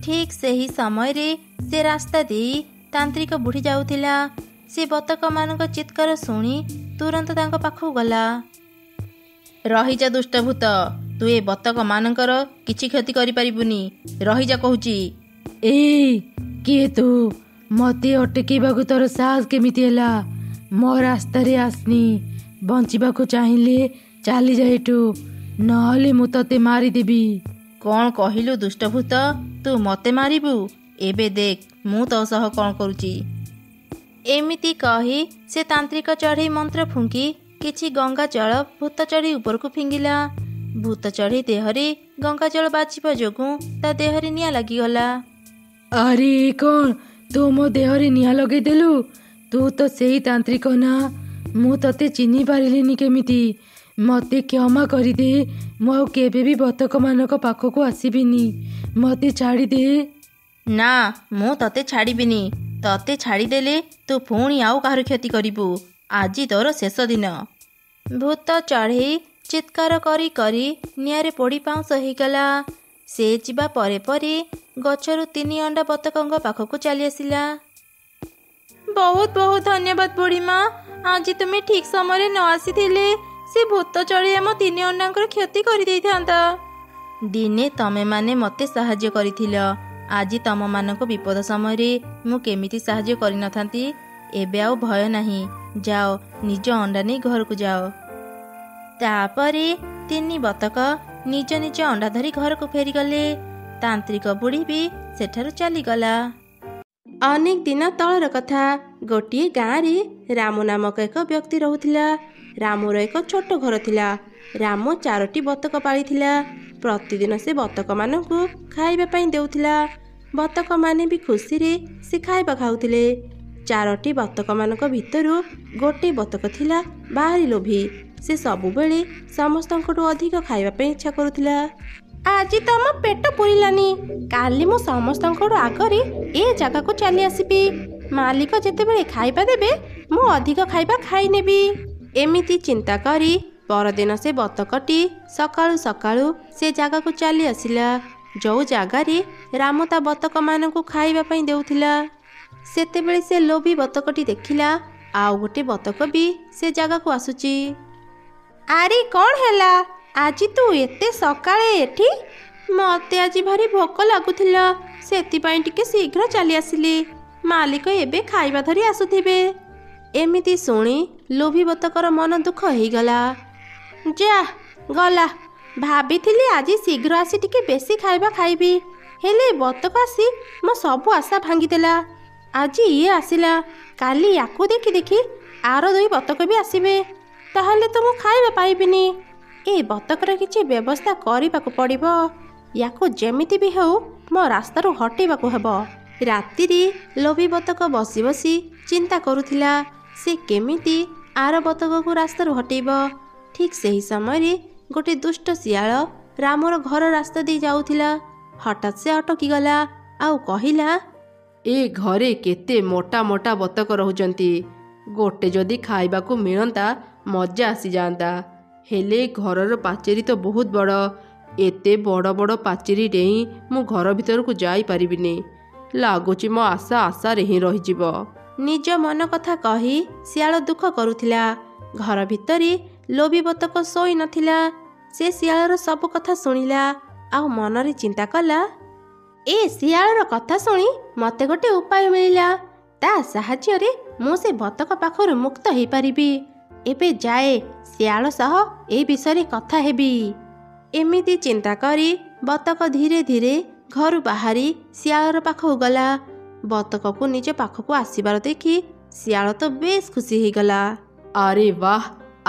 ଠିକ୍ ସେହି ସମୟରେ ସେ ରାସ୍ତା ଦେଇ ତାନ୍ତ୍ରିକ ବୁଢ଼ୀ ଯାଉଥିଲା। ସେ ବତକମାନଙ୍କ ଚିତ୍କାର ଶୁଣି ତୁରନ୍ତ ତାଙ୍କ ପାଖକୁ ଗଲା। ରହିଯା ଦୁଷ୍ଟ ଭୂତ, ତୁ ଏ ବତକମାନଙ୍କର କିଛି କ୍ଷତି କରିପାରିବୁନି, ରହିଯା କହୁଛି। ଏଇ କିଏ ତୁ? ମତେ ଅଟକେଇବାକୁ ତୋର ସାହସ କେମିତି ହେଲା? ମୋ ରାସ୍ତାରେ ଆସନି। ବଞ୍ଚିବାକୁ ଚାହିଁଲେ ଚାଲିଯା ଏଠୁ, ନହେଲେ ମୁଁ ତତେ ମାରିଦେବି। କ'ଣ କହିଲୁ ଦୁଷ୍ଟ ଭୂତ? ତୁ ମତେ ମାରିବୁ? ଏବେ ଦେଖ ମୁଁ ତୋ ସହ କ'ଣ କରୁଛି। ଏମିତି କହି ସେ ତାନ୍ତ୍ରିକ ଚଢ଼େଇ ମନ୍ତ୍ର ଫୁଙ୍କି କିଛି ଗଙ୍ଗା ଜଳ ଭୂତ ଚଢ଼େଇ ଉପରକୁ ଫିଙ୍ଗିଲା। ଭୂତ ଚଢ଼େଇ ଦେହରେ ଗଙ୍ଗା ଜଳ ବାଜିବା ଯୋଗୁଁ ତା ଦେହରେ ନିଆଁ ଲାଗିଗଲା। ଆରେ କ'ଣ ତୁ ମୋ ଦେହରେ ନିଆଁ ଲଗେଇଦେଲୁ? ତୁ ତ ସେଇ ତାନ୍ତ୍ରିକ ନା? ମୁଁ ତତେ ଚିହ୍ନି ପାରିଲିନି କେମିତି? ମତେ କ୍ଷମା କରିଦେ, ମୁଁ ଆଉ କେବେ ବି ବତକମାନଙ୍କ ପାଖକୁ ଆସିବିନି। ମତେ ଛାଡ଼ିଦେ। ନା, ମୁଁ ତତେ ଛାଡ଼ିବିନି। ତତେ ଛାଡ଼ିଦେଲେ ତୁ ପୁଣି ଆଉ କାହାର କ୍ଷତି କରିବୁ। ଆଜି ତୋର ଶେଷ ଦିନ। ଭୂତ ଚଢ଼େଇ ଚିତ୍କାର କରି କରି ନିଆଁରେ ପୋଡ଼ି ପାଉଁଶ ହେଇଗଲା। ସେ ଯିବା ପରେ ପରେ ଗଛରୁ 3 ଅଣ୍ଡା ବତକଙ୍କ ପାଖକୁ ଚାଲି ଆସିଲା। ବହୁତ ବହୁତ ଧନ୍ୟବାଦ ବୁଢ଼ୀମା, ଆଜି ତୁମେ ଠିକ୍ ସମୟରେ ନ ଆସିଥିଲେ ସେ ଭୂତ ଚଢ଼େଇ ଆମ 3 ଅଣ୍ଡାଙ୍କର କ୍ଷତି କରିଦେଇଥାନ୍ତା। ଦିନେ ତମେମାନେ ମୋତେ ସାହାଯ୍ୟ କରିଥିଲ, ଆଜି ତମମାନଙ୍କ ବିପଦ ସମୟରେ ମୁଁ କେମିତି ସାହାଯ୍ୟ କରିନଥାନ୍ତି। ଏବେ ଆଉ ଭୟ ନାହିଁ, ଯାଅ ନିଜ ଅଣ୍ଡା ନେଇ ଘରକୁ ଯାଅ। ତାପରେ 3 ବତକ ନିଜ ନିଜ ଅଣ୍ଡା ଧରି ଘରକୁ ଫେରିଗଲେ। ତାନ୍ତ୍ରିକ ବୁଢ଼ୀ ବି ସେଠାରୁ ଚାଲିଗଲା। ଅନେକ ଦିନ ତଳର କଥା। ଗୋଟିଏ ଗାଁରେ ରାମ ନାମକ ଏକ ବ୍ୟକ୍ତି ରହୁଥିଲା। ରାମର ଏକ ଛୋଟ ଘର ଥିଲା। ରାମ 4ଟି ବତକ ପାଳିଥିଲା। ପ୍ରତିଦିନ ସେ ବତକମାନଙ୍କୁ ଖାଇବା ପାଇଁ ଦେଉଥିଲା। ବତକମାନେ ବି ଖୁସିରେ ସେ ଖାଇବା ଖାଉଥିଲେ। 4ଟି ବତକମାନଙ୍କ ଭିତରୁ ଗୋଟିଏ ବତକ ଥିଲା ଭାରି ଲୋଭୀ। ସେ ସବୁବେଳେ ସମସ୍ତଙ୍କଠୁ ଅଧିକ ଖାଇବା ପାଇଁ ଇଚ୍ଛା କରୁଥିଲା। ଆଜି ତ ମୋ ପେଟ ପୁରିଲାନି, କାଲି ମୁଁ ସମସ୍ତଙ୍କଠୁ ଆଗରେ ଏ ଜାଗାକୁ ଚାଲି ଆସିବି। ମାଲିକ ଯେତେବେଳେ ଖାଇବା ଦେବେ ମୁଁ ଅଧିକ ଖାଇବା ଖାଇ ନେବି। ଏମିତି ଚିନ୍ତା କରି ପରଦିନ ସେ ବତକଟି ସକାଳୁ ସକାଳୁ ସେ ଜାଗାକୁ ଚାଲି ଆସିଲା, ଯେଉଁ ଜାଗାରେ ରାମ ତା ବତକମାନଙ୍କୁ ଖାଇବା ପାଇଁ ଦେଉଥିଲା। ସେତେବେଳେ ସେ ଲୋଭୀ ବତକଟି ଦେଖିଲା ଆଉ ଗୋଟେ ବତକ ବି ସେ ଜାଗାକୁ ଆସୁଛି। ଆରେ କ'ଣ ହେଲା? ଆଜି ତୁ ଏତେ ସକାଳେ ଏଠି? ମୋତେ ଆଜି ଭାରି ଭୋକ ଲାଗୁଥିଲା, ସେଥିପାଇଁ ଟିକେ ଶୀଘ୍ର ଚାଲି ଆସିଲି। ମାଲିକ ଏବେ ଖାଇବା ଧରି ଆସୁଥିବେ। ଏମିତି ଶୁଣି ଲୋଭୀ ବତକର ମନ ଦୁଃଖ ହେଇଗଲା। ଯା ଗଲା, ଭାବିଥିଲି ଆଜି ଶୀଘ୍ର ଆସି ଟିକେ ବେଶୀ ଖାଇବା ଖାଇବି, ହେଲେ ବତକ ଆସି ମୋ ସବୁ ଆଶା ଭାଙ୍ଗିଦେଲା। ଆଜି ଇଏ ଆସିଲା, କାଲି ୟାକୁ ଦେଖି ଦେଖି ଆର 2 ବତକ ବି ଆସିବେ, ତାହେଲେ ତ ମୁଁ ଖାଇବା ପାଇବିନି। ଏ ବତକର କିଛି ବ୍ୟବସ୍ଥା କରିବାକୁ ପଡ଼ିବ। ୟାକୁ ଯେମିତି ବି ହେଉ ମୋ ରାସ୍ତାରୁ ହଟେଇବାକୁ ହେବ। ରାତିରେ ଲୋଭୀ ବତକ ବସି ବସି ଚିନ୍ତା କରୁଥିଲା ସେ କେମିତି ଆର ବତକକୁ ରାସ୍ତାରୁ ହଟେଇବ। ଠିକ୍ ସେହି ସମୟରେ ଗୋଟେ ଦୁଷ୍ଟ ଶିଆଳ ରାମର ଘର ରାସ୍ତା ଦେଇ ଯାଉଥିଲା। ହଠାତ୍ ସେ ଅଟକିଗଲା ଆଉ କହିଲା, ଏ ଘରେ କେତେ ମୋଟା ମୋଟା ବତକ ରହୁଛନ୍ତି। ଗୋଟେ ଯଦି ଖାଇବାକୁ ମିଳନ୍ତା ମଜା ଆସିଯାଆନ୍ତା। ହେଲେ ଘରର ପାଚେରୀ ତ ବହୁତ ବଡ଼। ଏତେ ବଡ଼ ବଡ଼ ପାଚେରୀ ଡେଇଁ ମୁଁ ଘର ଭିତରକୁ ଯାଇପାରିବିନି। ଲାଗୁଛି ମୋ ଆଶାରେ ହିଁ ରହିଯିବ। ନିଜ ମନ କଥା କହି ଶିଆଳ ଦୁଃଖ କରୁଥିଲା। ଘର ଭିତରେ ଲୋଭୀ ବତକ ଶୋଇ ନଥିଲା। ସେ ଶିଆଳର ସବୁ କଥା ଶୁଣିଲା ଆଉ ମନରେ ଚିନ୍ତା କଲା, ଏ ଶିଆଳର କଥା ଶୁଣି ମୋତେ ଗୋଟେ ଉପାୟ ମିଳିଲା। ତା ସାହାଯ୍ୟରେ ମୁଁ ସେ ବତକ ପାଖରୁ ମୁକ୍ତ ହେଇପାରିବି। ଏବେ ଯାଏ ଶିଆଳ ସହ এই ବିଷୟରେ କଥା ହେବି। ଏମିତି ଚିନ୍ତା କରି ବତକ ଧୀରେ ଧୀରେ ଘରୁ ବାହାରି ଶିଆଳର ପାଖକୁ ଗଲା। ବତକକୁ ନିଜ ପାଖକୁ ଆସିବାର ଦେଖି ଶିଆଳ ତ ବେଶ ଖୁସି ହେଇଗଲା। ଆରେ ବାହ,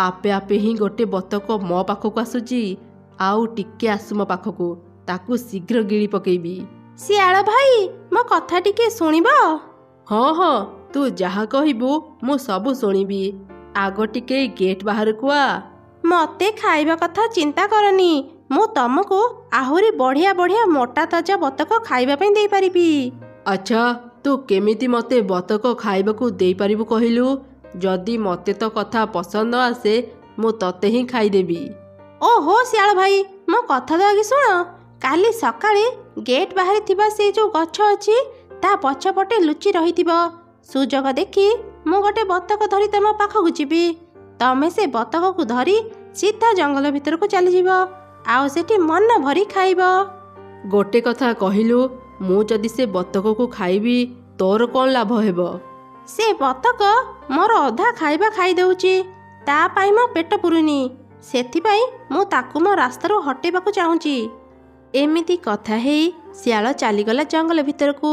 ଆପେ ଆପେ ହିଁ ଗୋଟେ ବତକ ମୋ ପାଖକୁ ଆସୁଛି। ଆଉ ଟିକେ ଆସୁ ମୋ ପାଖକୁ, ତାକୁ ଶୀଘ୍ର ଗିଳି ପକେଇବି। ଶିଆଳ ଭାଇ, ମୋ କଥା ଟିକେ ଶୁଣିବ? ହଁ ହଁ, ତୁ ଯାହା କହିବୁ ମୁଁ ସବୁ ଶୁଣିବି। ଆଗ ଟିକେ ଗେଟ୍ ବାହାରକୁ ଆ। ମୋତେ ଖାଇବା କଥା ଚିନ୍ତା କରନି, ମୁଁ ତମକୁ ଆହୁରି ବଢ଼ିଆ ବଢ଼ିଆ ମୋଟା ତାଜା ବତକ ଖାଇବା ପାଇଁ ଦେଇପାରିବି। ଆଚ୍ଛା, ତୁ କେମିତି ମୋତେ ବତକ ଖାଇବାକୁ ଦେଇପାରିବୁ କହିଲୁ? ଯଦି ମୋତେ ତ କଥା ପସନ୍ଦ ନ ଆସେ ମୁଁ ତତେ ହିଁ ଖାଇଦେବି। ଓହୋ ଶିଆଳ ଭାଇ, ମୋ କଥା ତ ଆଗେ ଶୁଣ। କାଲି ସକାଳେ ଗେଟ୍ ବାହାରେ ଥିବା ସେଇ ଯେଉଁ ଗଛ ଅଛି ତା ପଛପଟେ ଲୁଚି ରହିଥିବ। ସୁଯୋଗ ଦେଖି ମୁଁ ଗୋଟେ ବତକ ଧରି ତମ ପାଖକୁ ଯିବି। ତମେ ସେ ବତକକୁ ଧରି ସିଧା ଜଙ୍ଗଲ ଭିତରକୁ ଚାଲିଯିବ, ଆଉ ସେଠି ମନ ଭରି ଖାଇବ। ଗୋଟେ କଥା କହିଲୁ, ମୁଁ ଯଦି ସେ ବତକକୁ ଖାଇବି ତୋର କ'ଣ ଲାଭ ହେବ? ସେ ବତକ ମୋର ଅଧା ଖାଇବା ଖାଇଦେଉଛି, ତା ପାଇଁ ମୋ ପେଟ ପୁରୁନି। ସେଥିପାଇଁ ମୁଁ ତାକୁ ମୋ ରାସ୍ତାରୁ ହଟେଇବାକୁ ଚାହୁଁଛି। ଏମିତି କଥା ହେଇ ଶିଆଳ ଚାଲିଗଲା ଜଙ୍ଗଲ ଭିତରକୁ,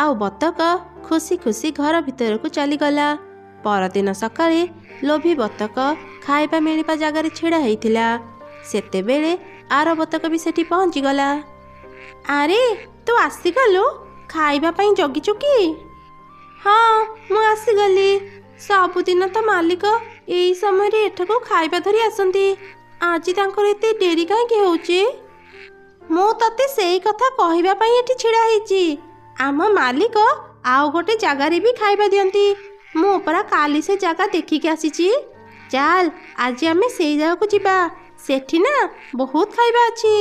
ଆଉ ବତକ ଖୁସି ଖୁସି ଘର ଭିତରକୁ ଚାଲିଗଲା। ପରଦିନ ସକାଳେ ଲୋଭୀ ବତକ ଖାଇବା ମିଳିବା ଜାଗାରେ ଛିଡ଼ା ହେଇଥିଲା। ସେତେବେଳେ ଆର ବତକ ବି ସେଠି ପହଞ୍ଚିଗଲା। ଆରେ ତୁ ଆସିଗଲୁ, ଖାଇବା ପାଇଁ ଜଗିଛୁ କି? ହଁ, ମୁଁ ଆସିଗଲି। ସବୁଦିନ ତ ମାଲିକ ଏଇ ସମୟରେ ଏଠାକୁ ଖାଇବା ଧରି ଆସନ୍ତି, ଆଜି ତାଙ୍କର ଏତେ ଡେରି କାହିଁକି ହେଉଛି? ମୁଁ ତତେ ସେଇ କଥା କହିବା ପାଇଁ ଏଠି ଛିଡ଼ା ହେଇଛି। ଆମ ମାଲିକ ଆଉ ଗୋଟେ ଜାଗାରେ ବି ଖାଇବା ଦିଅନ୍ତି। ମୁଁ ପରା କାଲି ସେ ଜାଗା ଦେଖିକି ଆସିଛି। ଚାଲ ଆଜି ଆମେ ସେଇ ଜାଗାକୁ ଯିବା, ସେଠି ନା ବହୁତ ଖାଇବା ଅଛି।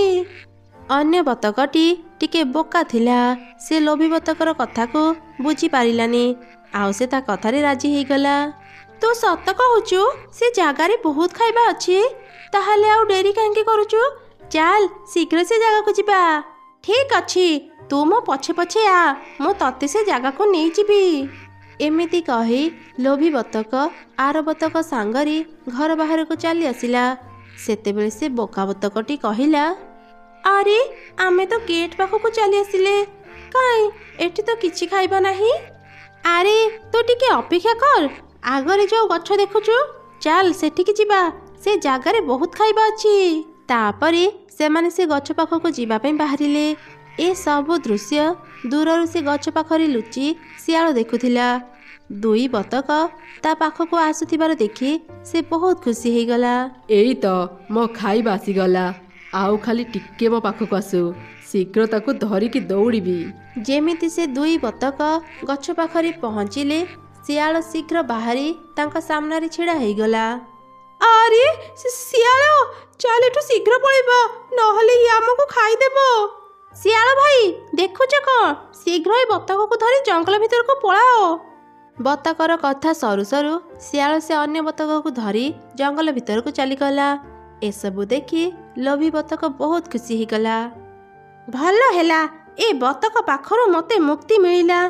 ଅନ୍ୟ ବତକଟି ଟିକେ ବୋକା ଥିଲା। ସେ ଲୋଭୀ ବତକର କଥାକୁ ବୁଝିପାରିଲାନି, ଆଉ ସେ ତା କଥାରେ ରାଜି ହେଇଗଲା। ତୁ ସତ କହୁଛୁ, ସେ ଜାଗାରେ ବହୁତ ଖାଇବା ଅଛି? ତାହେଲେ ଆଉ ଡେରି କାହିଁକି କରୁଛୁ? ଚାଲ ଶୀଘ୍ର ସେ ଜାଗାକୁ ଯିବା। ଠିକ୍ ଅଛି, ତୁ ମୋ ପଛେ ପଛେ ଆ, ମୁଁ ତତେ ସେ ଜାଗାକୁ ନେଇଯିବି। ଏମିତି କହି ଲୋଭୀ ବତକ ଆର ବତକ ସାଙ୍ଗରେ ଘର ବାହାରକୁ ଚାଲି ଆସିଲା। ସେତେବେଳେ ସେ ବୋକା ବତକଟି କହିଲା, ଆରେ ଆମେ ତ ଗେଟ୍ ପାଖକୁ ଚାଲି ଆସିଲେ, କାଇଁ ଏଠି ତ କିଛି ଖାଇବା ନାହିଁ। ଆରେ ତୁ ଟିକେ ଅପେକ୍ଷା କର, ଆଗରେ ଯେଉଁ ଗଛ ଦେଖୁଛୁ, ଚାଲ ସେଠିକି ଯିବା, ସେ ଜାଗାରେ ବହୁତ ଖାଇବା ଅଛି। ତାପରେ ସେମାନେ ସେ ଗଛ ପାଖକୁ ଯିବା ପାଇଁ ବାହାରିଲେ। ଏ ସବୁ ଦୃଶ୍ୟ ଦୂରରୁ ସେ ଗଛ ପାଖରେ ଲୁଚି ଶିଆଳ ଦେଖୁଥିଲା। 2 ବତକ ତା ପାଖକୁ ଆସୁଥିବାର ଦେଖି ସେ ବହୁତ ଖୁସି ହେଇଗଲା। ଏଇ ତ ମୋ ଖାଇବା ଆସିଗଲା, ଆଉ ଖାଲି ଟିକେ ମୋ ପାଖକୁ ଆସୁ, ଶୀଘ୍ର ତାକୁ ଧରିକି ଦୌଡ଼ିବି। ଯେମିତି ସେ 2 ବତକ ଗଛ ପାଖରେ ପହଞ୍ଚିଲେ, ଶିଆଳ ଶୀଘ୍ର ବାହାରି ତାଙ୍କ ସାମ୍ନାରେ ଛିଡ଼ା ହେଇଗଲା। ଆରେ ଶିଆଳ, ଚାଲ ଏଠୁ ଶୀଘ୍ର ପଳେଇବା, ନହେଲେ ଇଏ ଆମକୁ ଖାଇଦେବ। ଶିଆଳ ଭାଇ, ଦେଖୁଛ କ'ଣ? ଶୀଘ୍ର ଏ ବତକକୁ ଧରି ଜଙ୍ଗଲ ଭିତରକୁ ପଳାଅ। ବତକର କଥା ସରୁ ସରୁ ଶିଆଳ ସେ ଅନ୍ୟ ବତକକୁ ଧରି ଜଙ୍ଗଲ ଭିତରକୁ ଚାଲିଗଲା। एसबु देखि लोभी बतक बहुत खुशी होगला। भल हैला ए बतक पाखरु मते मुक्ति मिलिला।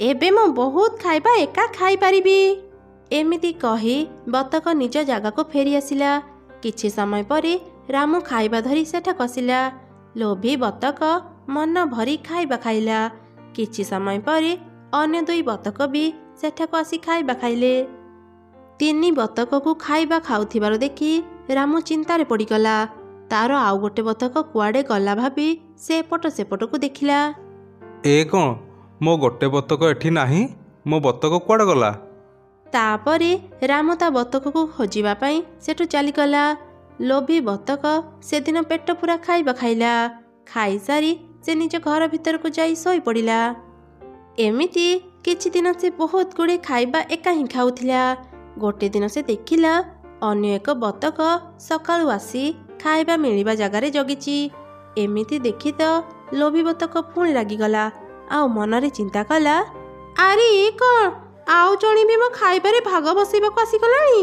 एबे मो बहुत खाइबा एका खाई पारिबी। एमिति कही बतक निज जगह को फेरी आसिला। किछि समय परे रामू खाइबा धरी सेठा कसिला। लोभी बतक मन भरी खाइबा खाइला। किछि समय परे अन्य दुई बतक भी सेठाको आसी खाइबा खाइले। तीनी बतक को खाइबा खाउथिबार देखि रामू चिंतारे पड़ीगला। तार आउ गोटे बतक कुआडे गला भाबी से एपट सेपट को देखिला। ए कौन मो गोटे बतक एठी नाही, मो बतक कुआडे गला? तापरे रामू ता बतक को खोजिबा पई सेठु चलीगला। लोभी बतक से दिन पेट पूरा खाइबा खाइला। खाई सारी से निज घर भीतर को जाई सोई पड़िला। एमिति किछि दिन से बहुत गुड़े खाइबा एका ही खाउथिला। गोटे दिन से देखिला अन्य एक बतक सकाळु आसी खाइबा मिलिबा जगारे जगिची। एमिति देखि तो लोभी बतक पुणी रागिगला। आउ मनरे चिंता कला, आरे ए कौन आउ जणी भी मो खाइबारे भाग बसैबाको आसीगलाणी।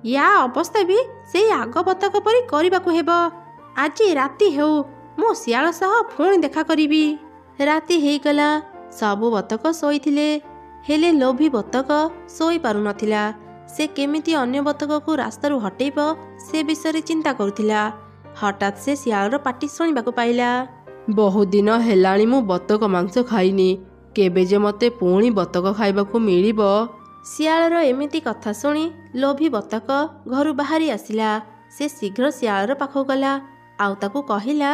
या अवस्था भी से आग बतक परी करबाको हेबो। आज राति हेउ मो सियाल सह पुणी देखा करिबी। राति हेइगला। सबु बतक सोईथिले, हेले लोभी बतक सोई पारु नथिला। से केमिति अन्य बतक को रास्तारू हटेइब से विषय चिंता करुथिला। हठात से सियालर पाटी शुणिबाको पाइला। बहुत दिन हेलाणी मु बतक मांस खाइनी, केबे जे मते पुणी बतक खाइबाकू मिलिब। सियालर एमिति कथा शुणी लोभी बतक घरु बाहरी आसिला। से शीघ्र सियालर पाखକୁ गला। आउ ताकू कहिला,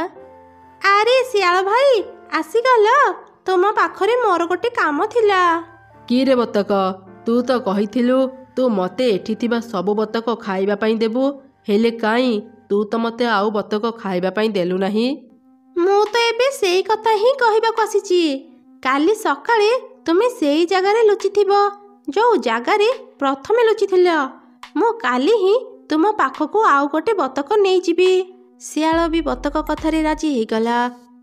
आरे सियाल भाई आसीगल, तुम पाखरे मोर गोटे काम थिला। कि रे बतक, तू तो कहिथिलु तू मते एठी थिबा सबु बतक खाइबा पई देबु, हेले काई तू तो मते आउ बतक खाइबा पई देलु नाही? मु तो एबे सेई कथा ही कहिबाको आसीची। काली सकाळे तुमे सेई जगारे लुचिथिबो जो जगारे प्रथमे लुचिथिल। मु काली ही तुम पाखକୁ आउ गोटे बतक नै जिबी। सियाल भी बतक कथारे राजी हेगला।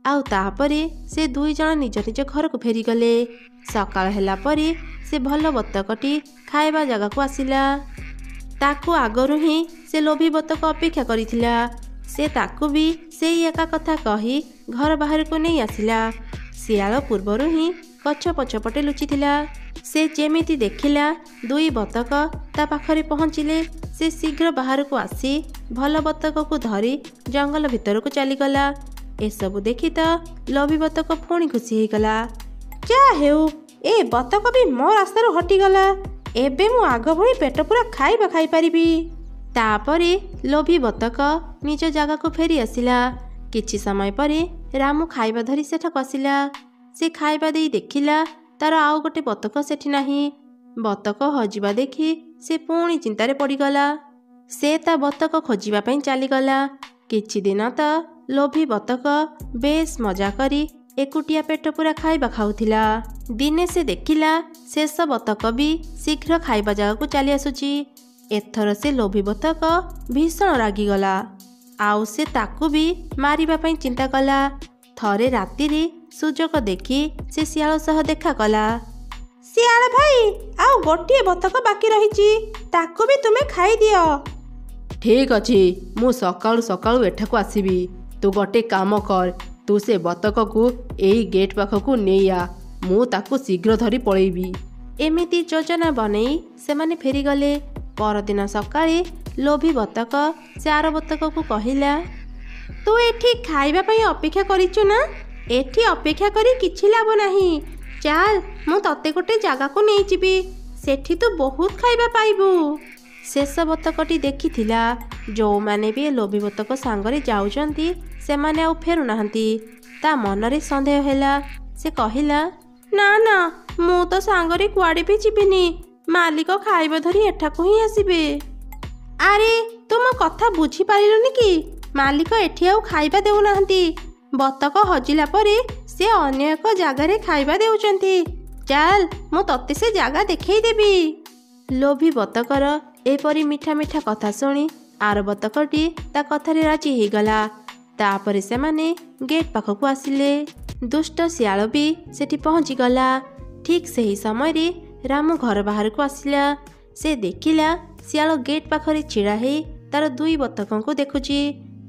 आउ तापरे से दुई जण निज निज घर को फेरी गले। सकाळ हेला परे से भल बतकटी खाइबा जगह को आसिला। ताकू आगरु ही से लोभी बतक अपेक्षा करिथिला। से ताकू भी सेई एका कथा कही घर बाहर को नहीं आसिला। सियाल पूर्वरु ही गछ पछपटे लुचिथिला। से जेमिति देखिला दुई बतक ता पाखरे पहुँचिले, से शीघ्र बाहर को आसी भल बतक को धरी जंगल भीतर को चलीगला। एसबु देखि तो लोभी बतक पुणी खुशी होगला। जा हेउ ए बतक भी मो रास्तारू हटिगला। एबे मु आग भली पेट पूरा खाइबा खाई पारिबी। तापरे लोभी बतक निज जगह को फेरी आसिला। किछि समय परे रामू खाइबा धरी सेठा कसिला। से खाइबा देई देखिला तार आउ गोटे बतक सेठी नाही। बतक हजिबा देखि से पुणी चिंतारे पड़ीगला। से ता बतक खोजिबा पई चलीगला। किछि दिन तो लोभी बतक बेस मजा करी एकुटिया पेट पूरा खाइबा खाउथिला। दिने से देखिला शेष बतक भी शीघ्र खाइबा जगह को चली आसुची। एथर से लोभी बतक भीषण रागिगला। आउ से ताकू भी मारिबा पई चिंता कला। थरे राति रे सुजोग देखि से सियाल सह देखा कला। सियाल भाई आउ गोटिए बतक बाकी रहिची, ताकू भी तुमे खाई दियो। ठीक अछि, मु सकाळु सकाळु एठाକୁ आसीबी। तू गोटे काम कर, तू से बतक को एई गेट पाखକୁ नेई आ, मु ताकू शीघ्र धरी पळेइबी। एमिति योजना बनेई सेमाने फेरी गले। परदिन सकाळे लोभी बतक चार बतक को कहिला, तू एठी खाइबा पई अपेक्षा करिचु ना? एठी अपेक्षा करी किछि लाभ नाही। चाल मु तते गोटे जगह को नेई जिबी, सेठी तू बहुत खाइबा पाइबू। शेष बतकटी देखिथिला जो माने भी लोभी बतक सांगरे जाउचंती सेमाने आउ फेरु नाहंती। ता मनरे संदेह हेला। से कहिला, ना ना मु तो सांगरे कुआडे भी जिबिनी, मालिक खाइबा धरी एठाको ही आसीबे। आरे तुम कथा बुझी पारिलुनी कि मालिक एठी आउ खाइबा देउ नाहंती। बतक हजिला परे से अन्य एक जगारे खाइबा देउचंती। चाल मु तते से जगह देखई देबी। लोभी बतकर एपरी मीठा मीठा कथा शुणी आर बतकटी ता कथारे राजी हेगला। तापरे से माने गेट पाखକୁ आसिले। दुष्ट सियाल भी सेठी पहुँची गला। ठीक सही समय रे रामू घर बाहर को आसिला। से देखिला सियाल गेट पाखरे छिड़ा हे ତାର 2 ବତକଙ୍କୁ ଦେଖୁଛି।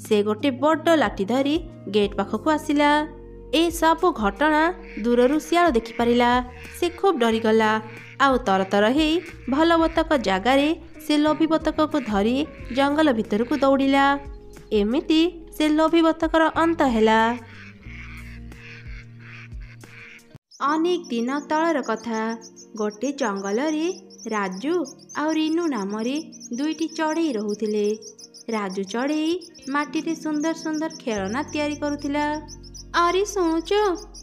ସେ ଗୋଟେ ବଡ଼ ଲାଠି ଧରି ଗେଟ୍ ପାଖକୁ ଆସିଲା। ଏ ସବୁ ଘଟଣା ଦୂରରୁ ଶିଆଳ ଦେଖିପାରିଲା। ସେ ଖୁବ୍ ଡରିଗଲା ଆଉ ତରତର ହେଇ ଭଲ ବତକ ଜାଗାରେ ସେ ଲୋଭୀ ବତକକୁ ଧରି ଜଙ୍ଗଲ ଭିତରକୁ ଦୌଡ଼ିଲା। ଏମିତି ସେ ଲୋଭୀ ବତକର ଅନ୍ତ ହେଲା। ଅନେକ ଦିନ ତଳର କଥା। ଗୋଟେ ଜଙ୍ଗଲରେ ରାଜୁ ଆଉ ରିନୁ ନାମରେ 2ଟି ଚଢ଼େଇ ରହୁଥିଲେ। ରାଜୁ ଚଢ଼େଇ ମାଟିରେ ସୁନ୍ଦର ସୁନ୍ଦର ଖେଳନା ତିଆରି କରୁଥିଲା। ଆରେ ଶୁଣୁଛ,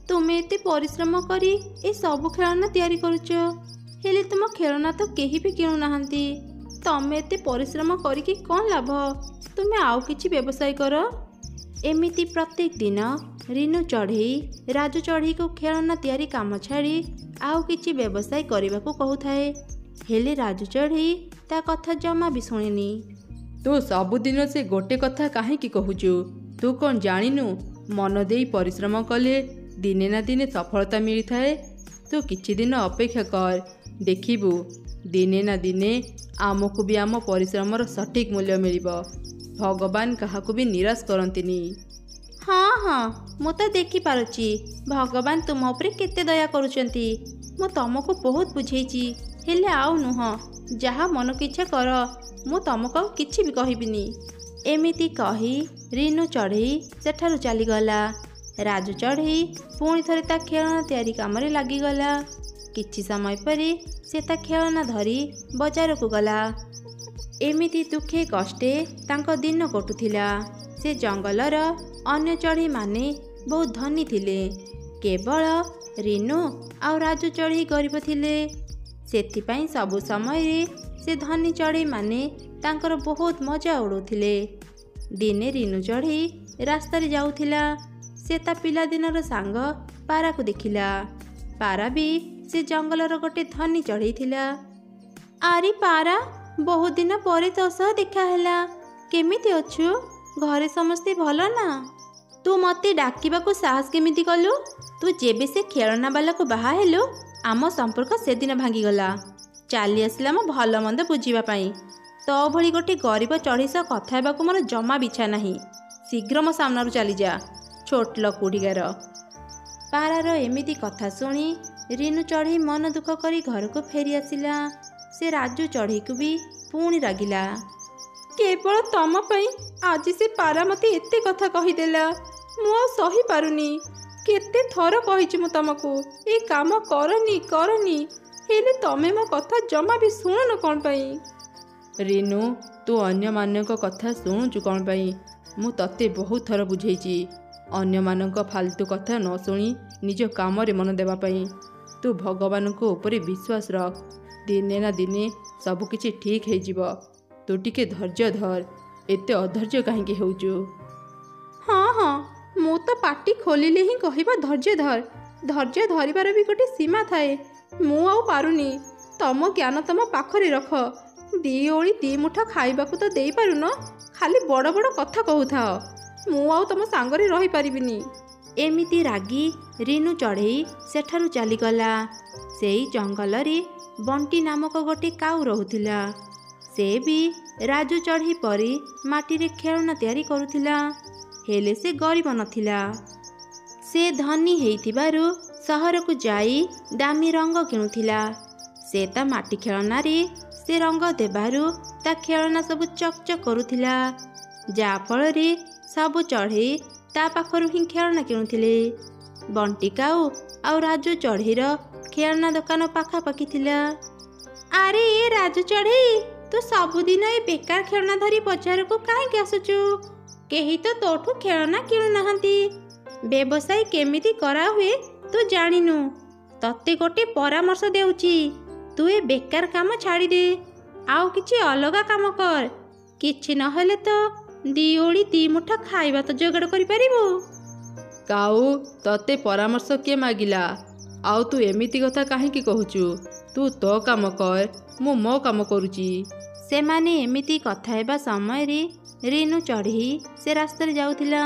ତୁମେ ଏତେ ପରିଶ୍ରମ କରି ଏ ସବୁ ଖେଳନା ତିଆରି କରୁଛ, ହେଲେ ତୁମ ଖେଳନା ତ କେହି ବି କିଣୁନାହାନ୍ତି। ତମେ ଏତେ ପରିଶ୍ରମ କରିକି କ'ଣ ଲାଭ? ତୁମେ ଆଉ କିଛି ବ୍ୟବସାୟ କର। ଏମିତି ପ୍ରତ୍ୟେକ ଦିନ ରିନୁ ଚଢ଼େଇ ରାଜୁ ଚଢ଼େଇକୁ ଖେଳନା ତିଆରି କାମ ଛାଡ଼ି ଆଉ କିଛି ବ୍ୟବସାୟ କରିବାକୁ କହୁଥାଏ। ହେଲେ ରାଜୁ ଚଢ଼େଇ ତା କଥା ଜମା ବି ଶୁଣେନି। ତୁ ସବୁଦିନ ସେ ଗୋଟେ କଥା କାହିଁକି କହୁଛୁ? ତୁ କ'ଣ ଜାଣିନୁ, ମନ ଦେଇ ପରିଶ୍ରମ କଲେ ଦିନେ ନା ଦିନେ ସଫଳତା ମିଳିଥାଏ। ତୁ କିଛି ଦିନ ଅପେକ୍ଷା କର, ଦେଖିବୁ ଦିନେ ନା ଦିନେ ଆମକୁ ବି ଆମ ପରିଶ୍ରମର ସଠିକ୍ ମୂଲ୍ୟ ମିଳିବ। ଭଗବାନ କାହାକୁ ବି ନିରାଶ କରନ୍ତିନି। ହଁ ହଁ, ମୁଁ ତ ଦେଖିପାରୁଛି ଭଗବାନ ତୁମ ଉପରେ କେତେ ଦୟା କରୁଛନ୍ତି। ମୁଁ ତମକୁ ବହୁତ ବୁଝେଇଛି, ହେଲେ ଆଉ ନୁହଁ। ଯାହା ମନକୁ ଇଚ୍ଛା କର, ମୁଁ ତମକୁ ଆଉ କିଛି ବି କହିବିନି। ଏମିତି କହି ରିନୁ ଚଢ଼େଇ ସେଠାରୁ ଚାଲିଗଲା। ରାଜୁ ଚଢ଼େଇ ପୁଣି ଥରେ ତା ଖେଳନା ତିଆରି କାମରେ ଲାଗିଗଲା। କିଛି ସମୟ ପରେ ସେ ତା ଖେଳନା ଧରି ବଜାରକୁ ଗଲା। ଏମିତି ଦୁଃଖେ କଷ୍ଟେ ତାଙ୍କ ଦିନ କଟୁଥିଲା। ସେ ଜଙ୍ଗଲର ଅନ୍ୟ ଚଢ଼େଇମାନେ ବହୁତ ଧନୀ ଥିଲେ। କେବଳ ରିନୁ ଆଉ ରାଜୁ ଚଢ଼େଇ ଗରିବ ଥିଲେ। ସେଥିପାଇଁ ସବୁ ସମୟରେ ସେ ଧନୀ ଚଢ଼େଇମାନେ ତାଙ୍କର ବହୁତ ମଜା ଉଡ଼ାଉଥିଲେ। ଦିନେ ରିନୁ ଚଢ଼େଇ ରାସ୍ତାରେ ଯାଉଥିଲା। ସେ ତା ପିଲାଦିନର ସାଙ୍ଗ ପାରାକୁ ଦେଖିଲା। ପାରା ବି ସେ ଜଙ୍ଗଲର ଗୋଟେ ଧନୀ ଚଢ଼େଇ ଥିଲା। ଆରେ ପାରା, ବହୁତ ଦିନ ପରେ ତୋ ସହ ଦେଖା ହେଲା। କେମିତି ଅଛୁ? ଘରେ ସମସ୍ତେ ଭଲ ନା? ତୁ ମୋତେ ଡାକିବାକୁ ସାହସ କେମିତି କଲୁ? ତୁ ଯେବେ ସେ ଖେଳନା ବାଲାକୁ ବାହା ହେଲୁ, ଆମ ସମ୍ପର୍କ ସେଦିନ ଭାଙ୍ଗିଗଲା। ଚାଲି ଆସିଲା ମୋ ଭଲ ମନ୍ଦ ବୁଝିବା ପାଇଁ। ତୋ ଭଳି ଗୋଟେ ଗରିବ ଚଢ଼େଇ ସହ କଥା ହେବାକୁ ମୋର ଜମା ବିଚ୍ଛା ନାହିଁ। ଶୀଘ୍ର ମୋ ସାମ୍ନାରୁ ଚାଲିଯା, ଛୋଟ ଲକୁଡ଼ିଗାର। ପାରାର ଏମିତି କଥା ଶୁଣି ରିନୁ ଚଢ଼େଇ ମନ ଦୁଃଖ କରି ଘରକୁ ଫେରି ଆସିଲା। ସେ ରାଜୁ ଚଢ଼େଇକୁ ବି ପୁଣି ରାଗିଲା। କେବଳ ତମ ପାଇଁ ଆଜି ସେ ପାରା ମୋତେ ଏତେ କଥା କହିଦେଲା। ମୁଁ ଆଉ ସହିପାରୁନି। କେତେ ଥର କହିଛି ମୁଁ ତମକୁ ଏ କାମ କରନି କରନି, ହେଲେ ତମେ ମୋ କଥା ଜମା ବି ଶୁଣୁନ କ'ଣ ପାଇଁ? ରିନୁ, ତୁ ଅନ୍ୟମାନଙ୍କ କଥା ଶୁଣୁଛୁ କ'ଣ ପାଇଁ? ମୁଁ ତତେ ବହୁତ ଥର ବୁଝେଇଛି ଅନ୍ୟମାନଙ୍କ ଫାଲତୁ କଥା ନ ଶୁଣି ନିଜ କାମରେ ମନ ଦେବା ପାଇଁ। ତୁ ଭଗବାନଙ୍କ ଉପରେ ବିଶ୍ୱାସ ରଖ। ଦିନେ ନା ଦିନେ ସବୁକିଛି ଠିକ୍ ହେଇଯିବ। ତୁ ଟିକେ ଧୈର୍ଯ୍ୟ ଧର। ଏତେ ଅଧୈର୍ଯ୍ୟ କାହିଁକି ହେଉଛୁ? ହଁ ହଁ, ମୁଁ ତ ପାଟି ଖୋଲିଲେ ହିଁ କହିବ ଧୈର୍ଯ୍ୟ ଧର। ଧୈର୍ଯ୍ୟ ଧରିବାର ବି ଗୋଟେ ସୀମା ଥାଏ। ମୁଁ ଆଉ ପାରୁନି। ତମ ଜ୍ଞାନ ତମ ପାଖରେ ରଖ। 2 ଓଳି 2 ମୁଠା ଖାଇବାକୁ ତ ଦେଇପାରୁନ, ଖାଲି ବଡ଼ ବଡ଼ କଥା କହୁଥାଅ। ମୁଁ ଆଉ ତମ ସାଙ୍ଗରେ ରହିପାରିବିନି। ଏମିତି ରାଗି ରିନୁ ଚଢ଼େଇ ସେଠାରୁ ଚାଲିଗଲା। ସେଇ ଜଙ୍ଗଲରେ ବଣ୍ଟି ନାମକ ଗୋଟେ କାଉ ରହୁଥିଲା। ସେ ବି ରାଜୁ ଚଢ଼େଇ ପରି ମାଟିରେ ଖେଳନା ତିଆରି କରୁଥିଲା। ହେଲେ ସେ ଗରିବ ନଥିଲା। ସେ ଧନୀ ହେଇଥିବାରୁ ସହରକୁ ଯାଇ ଦାମୀ ରଙ୍ଗ କିଣୁଥିଲା। ସେ ତା ମାଟି ଖେଳନାରେ ସେ ରଙ୍ଗ ଦେବାରୁ ତା ଖେଳନା ସବୁ ଚକଚକ କରୁଥିଲା। ଯାହାଫଳରେ ସବୁ ଚଢ଼େଇ ତା ପାଖରୁ ହିଁ ଖେଳନା କିଣୁଥିଲେ। ବଣ୍ଟି କାଉ ଆଉ ରାଜୁ ଚଢ଼େଇର ଖେଳନା ଦୋକାନ ପାଖାପାଖି ଥିଲା। ଆରେ ଏ ରାଜୁ ଚଢ଼େଇ, ତୁ ସବୁଦିନ ଏ ବେକାର ଖେଳନା ଧରି ବଜାରକୁ କାହିଁକି ଆସୁଛୁ? କେହି ତ ତୋଠୁ ଖେଳନା କିଣୁନାହାନ୍ତି। ବ୍ୟବସାୟ କେମିତି କରାହୁଏ ତୁ ଜାଣିନୁ। ତତେ ଗୋଟେ ପରାମର୍ଶ ଦେଉଛି, ତୁ ଏ ବେକାର କାମ ଛାଡ଼ିଦେ, ଆଉ କିଛି ଅଲଗା କାମ କର। କିଛି ନହେଲେ ତ 2 ଓଳି 2 ମୁଠା ଖାଇବା ତ ଯୋଗାଡ଼ କରିପାରିବୁ। କାଉ, ତତେ ପରାମର୍ଶ କିଏ ମାଗିଲା? ଆଉ ତୁ ଏମିତି କଥା କାହିଁକି କହୁଛୁ? ତୁ ତୋ କାମ କର, ମୁଁ ମୋ କାମ କରୁଛି। ସେମାନେ ଏମିତି କଥା ହେବା ସମୟରେ ରିନୁ ଚଢ଼େଇ ସେ ରାସ୍ତାରେ ଯାଉଥିଲା।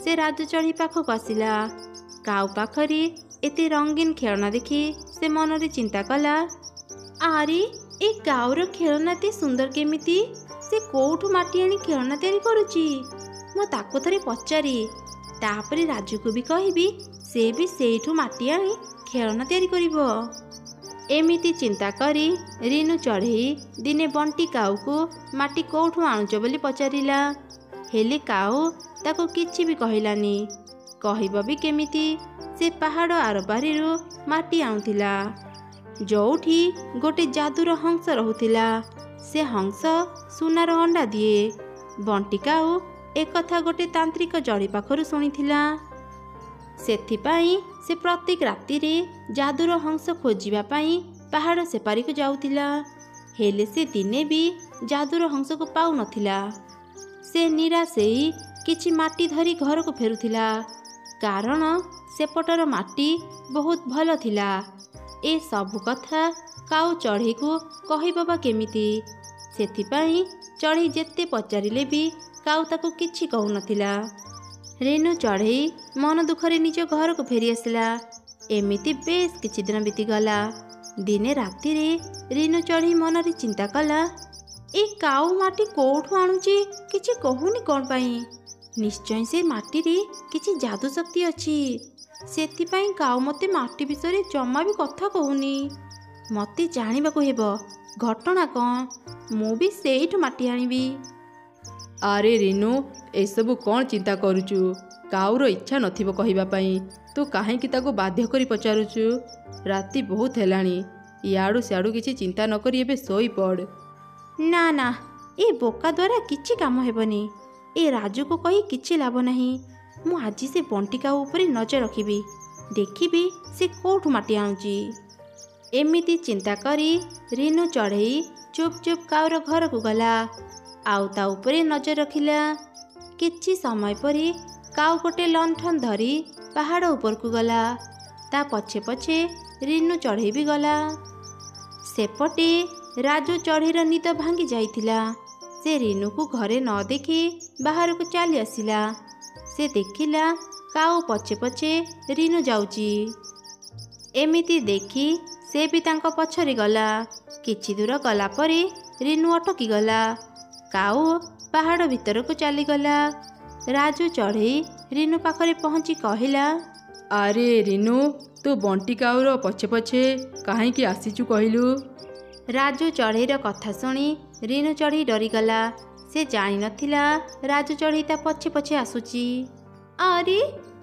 ସେ ରାଜୁ ଚଢ଼େଇ ପାଖକୁ ଆସିଲା। କାଉ ପାଖରେ ଏତେ ରଙ୍ଗୀନ ଖେଳନା ଦେଖି ସେ ମନରେ ଚିନ୍ତା କଲା, ଆରେ ଏ କାଉର ଖେଳନା ଏତେ ସୁନ୍ଦର କେମିତି? ସେ କୋଉଠୁ ମାଟି ଆଣି ଖେଳନା ତିଆରି କରୁଛି। ମୁଁ ତାକୁ ଥରେ ପଚାରି ତାପରେ ରାଜୁକୁ ବି କହିବି ସେ ବି ସେଇଠୁ ମାଟି ଆଣି ଖେଳନା ତିଆରି କରିବ। ଏମିତି ଚିନ୍ତା କରି ରିନୁ ଚଢ଼େଇ ଦିନେ ବଣ୍ଟି କାଉକୁ ମାଟି କୋଉଠୁ ଆଣୁଛ ବୋଲି ପଚାରିଲା। ହେଲେ କାଉ ତାକୁ କିଛି ବି କହିଲାନି। କହିବ ବି କେମିତି? ସେ ପାହାଡ଼ ଆରପାରିରୁ ମାଟି ଆଣୁଥିଲା, ଯୋଉଠି ଗୋଟେ ଯାଦୁର ହଂସ ରହୁଥିଲା। ସେ ହଂସ ସୁନାର ଅଣ୍ଡା ଦିଏ। ବଣ୍ଟି କାଉ ଏକଥା ଗୋଟେ ତାନ୍ତ୍ରିକ ଜଡ଼ି ପାଖରୁ ଶୁଣିଥିଲା। ସେଥିପାଇଁ ସେ ପ୍ରତ୍ୟେକ ରାତିରେ ଯାଦୁର ହଂସ ଖୋଜିବା ପାଇଁ ପାହାଡ଼ ସେପାରିକୁ ଯାଉଥିଲା। ହେଲେ ସେ ଦିନେ ବି ଯାଦୁର ହଂସକୁ ପାଉନଥିଲା। ସେ ନିରାଶ ହେଇ କିଛି ମାଟି ଧରି ଘରକୁ ଫେରୁଥିଲା, କାରଣ ସେପଟର ମାଟି ବହୁତ ଭଲ ଥିଲା। ଏ ସବୁ କଥା କାଉ ଚଢ଼େଇକୁ କହିବ ବା କେମିତି? ସେଥିପାଇଁ ଚଢ଼େଇ ଯେତେ ପଚାରିଲେ ବି କାଉ ତାକୁ କିଛି କହୁନଥିଲା। ରିନୁ ଚଢ଼େଇ ମନ ଦୁଃଖରେ ନିଜ ଘରକୁ ଫେରି ଆସିଲା। ଏମିତି ବେଶ କିଛି ଦିନ ବିତିଗଲା। ଦିନେ ରାତିରେ ରିନୁ ଚଢ଼େଇ ମନରେ ଚିନ୍ତା କଲା, ଏ କାଉ ମାଟି କୋଉଠୁ ଆଣୁଛି କିଛି କହୁନି କ'ଣ ପାଇଁ? ନିଶ୍ଚୟ ସେ ମାଟିରେ କିଛି ଯାଦୁ ଶକ୍ତି ଅଛି। ସେଥିପାଇଁ କାଉ ମୋତେ ମାଟି ବିଷୟରେ ଜମା ବି କଥା କହୁନି। ମୋତେ ଜାଣିବାକୁ ହେବ ଘଟଣା କ'ଣ। ମୁଁ ବି ସେଇଠୁ ମାଟି ଆଣିବି। ଆରେ ରିନୁ, ଏସବୁ କ'ଣ ଚିନ୍ତା କରୁଛୁ? କାଉର ଇଚ୍ଛା ନଥିବ କହିବା ପାଇଁ, ତୁ କାହିଁକି ତାକୁ ବାଧ୍ୟ କରି ପଚାରୁଛୁ? ରାତି ବହୁତ ହେଲାଣି। ଇଆଡ଼ୁ ସିଆଡ଼ୁ କିଛି ଚିନ୍ତା ନ କରି ଏବେ ଶୋଇପଡ଼। ନା ନା, ଏ ବୋକା ଦ୍ୱାରା କିଛି କାମ ହେବନି। ଏ ରାଜୁକୁ କହି କିଛି ଲାଭ ନାହିଁ। ମୁଁ ଆଜି ସେ ବଣ୍ଟି କାଉ ଉପରେ ନଜର ରଖିବି, ଦେଖିବି ସେ କୋଉଠୁ ମାଟି ଆଣୁଛି। ଏମିତି ଚିନ୍ତା କରି ରିନୁ ଚଢ଼େଇ ଚୁପ୍ ଚୁପ୍ କାଉର ଘରକୁ ଗଲା, ଆଉ ତା ଉପରେ ନଜର ରଖିଲା। କିଛି ସମୟ ପରେ କାଉ ଗୋଟେ ଲଣ୍ଠନ ଧରି ପାହାଡ଼ ଉପରକୁ ଗଲା। ତା ପଛେ ପଛେ ରିନୁ ଚଢ଼େଇ ବି ଗଲା। ସେପଟେ ରାଜୁ ଚଢ଼େଇର ନିଦ ଭାଙ୍ଗି ଯାଇଥିଲା। ସେ ରିନୁକୁ ଘରେ ନ ଦେଖି ବାହାରକୁ ଚାଲି ଆସିଲା। ସେ ଦେଖିଲା କାଉ ପଛେ ପଛେ ରିନୁ ଯାଉଛି। ଏମିତି ଦେଖି ସେ ବି ତାଙ୍କ ପଛରେ ଗଲା। କିଛି ଦୂର ଗଲା ପରେ ରିନୁ ଅଟକିଗଲା। କାଉ ପାହାଡ଼ ଭିତରକୁ ଚାଲିଗଲା। ରାଜୁ ଚଢ଼େଇ ରିନୁ ପାଖରେ ପହଞ୍ଚି କହିଲା, ଆରେ ରିନୁ, ତୁ ବଣ୍ଟି କାଉର ପଛେ ପଛେ କାହିଁକି ଆସିଛୁ କହିଲୁ? ରାଜୁ ଚଢ଼େଇର କଥା ଶୁଣି ରିନୁ ଚଢ଼େଇ ଡରିଗଲା। ସେ ଜାଣିନଥିଲା ରାଜୁ ଚଢ଼େଇ ତା ପଛେ ପଛେ ଆସୁଛି। ଆରେ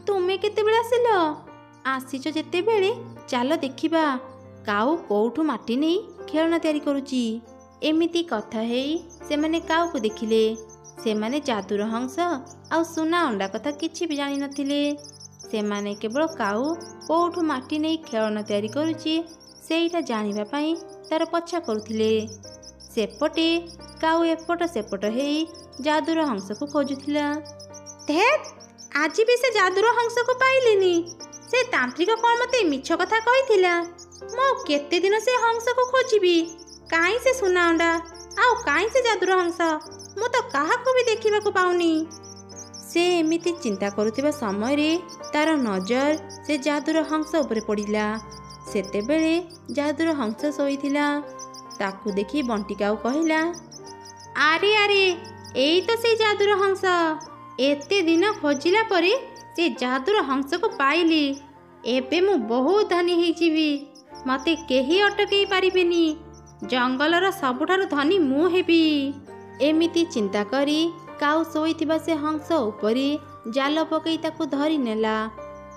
ତୁମେ କେତେବେଳେ ଆସିଲ? ଆସିଛ ଯେତେବେଳେ ଚାଲ ଦେଖିବା କାଉ କୋଉଠୁ ମାଟି ନେଇ ଖେଳନା ତିଆରି କରୁଛି। ଏମିତି କଥା ହେଇ ସେମାନେ କାଉକୁ ଦେଖିଲେ। ସେମାନେ ଯାଦୁର ହଂସ ଆଉ ସୁନା ଅଣ୍ଡା କଥା କିଛି ବି ଜାଣିନଥିଲେ। ସେମାନେ କେବଳ କାଉ କୋଉଠୁ ମାଟି ନେଇ ଖେଳନା ତିଆରି କରୁଛି ସେଇଟା ଜାଣିବା ପାଇଁ ତାର ପଛା କରୁଥିଲେ। ସେପଟେ କାଉ ଏପଟ ସେପଟ ହେଇ ଯାଦୁର ହଂସକୁ ଖୋଜୁଥିଲା। ଧେତ୍, ଆଜି ବି ସେ ଯାଦୁର ହଂସକୁ ପାଇଲିନି। ସେ ତାନ୍ତ୍ରିକ କ'ଣ ମୋତେ ମିଛ କଥା କହିଥିଲା? ମୁଁ କେତେ ଦିନ ସେ ହଂସକୁ ଖୋଜିବି? କାହିଁ ସେ ସୁନା ଅଣ୍ଡା ଆଉ କାହିଁ ସେ ଯାଦୁର ହଂସ? ମୁଁ ତ କାହାକୁ ବି ଦେଖିବାକୁ ପାଉନି। ସେ ଏମିତି ଚିନ୍ତା କରୁଥିବା ସମୟରେ ତାର ନଜର ସେ ଯାଦୁର ହଂସ ଉପରେ ପଡ଼ିଲା। ସେତେବେଳେ ଯାଦୁର ହଂସ ଶୋଇଥିଲା। ତାକୁ ଦେଖି ବଣ୍ଟି କାଉ କହିଲା, ଆରେ ଆରେ, ଏଇ ତ ସେ ଯାଦୁର ହଂସ। ଏତେ ଦିନ ଖୋଜିଲା ପରେ ସେ ଯାଦୁର ହଂସକୁ ପାଇଲି। ଏବେ ମୁଁ ବହୁତ ଧନୀ ହେଇଯିବି। ମୋତେ କେହି ଅଟକେଇ ପାରିବେନି। ଜଙ୍ଗଲର ସବୁଠାରୁ ଧନୀ ମୁଁ ହେବି। ଏମିତି ଚିନ୍ତା କରି କାଉ ଶୋଇଥିବା ସେ ହଂସ ଉପରେ ଜାଲ ପକାଇ ତାକୁ ଧରି ନେଲା,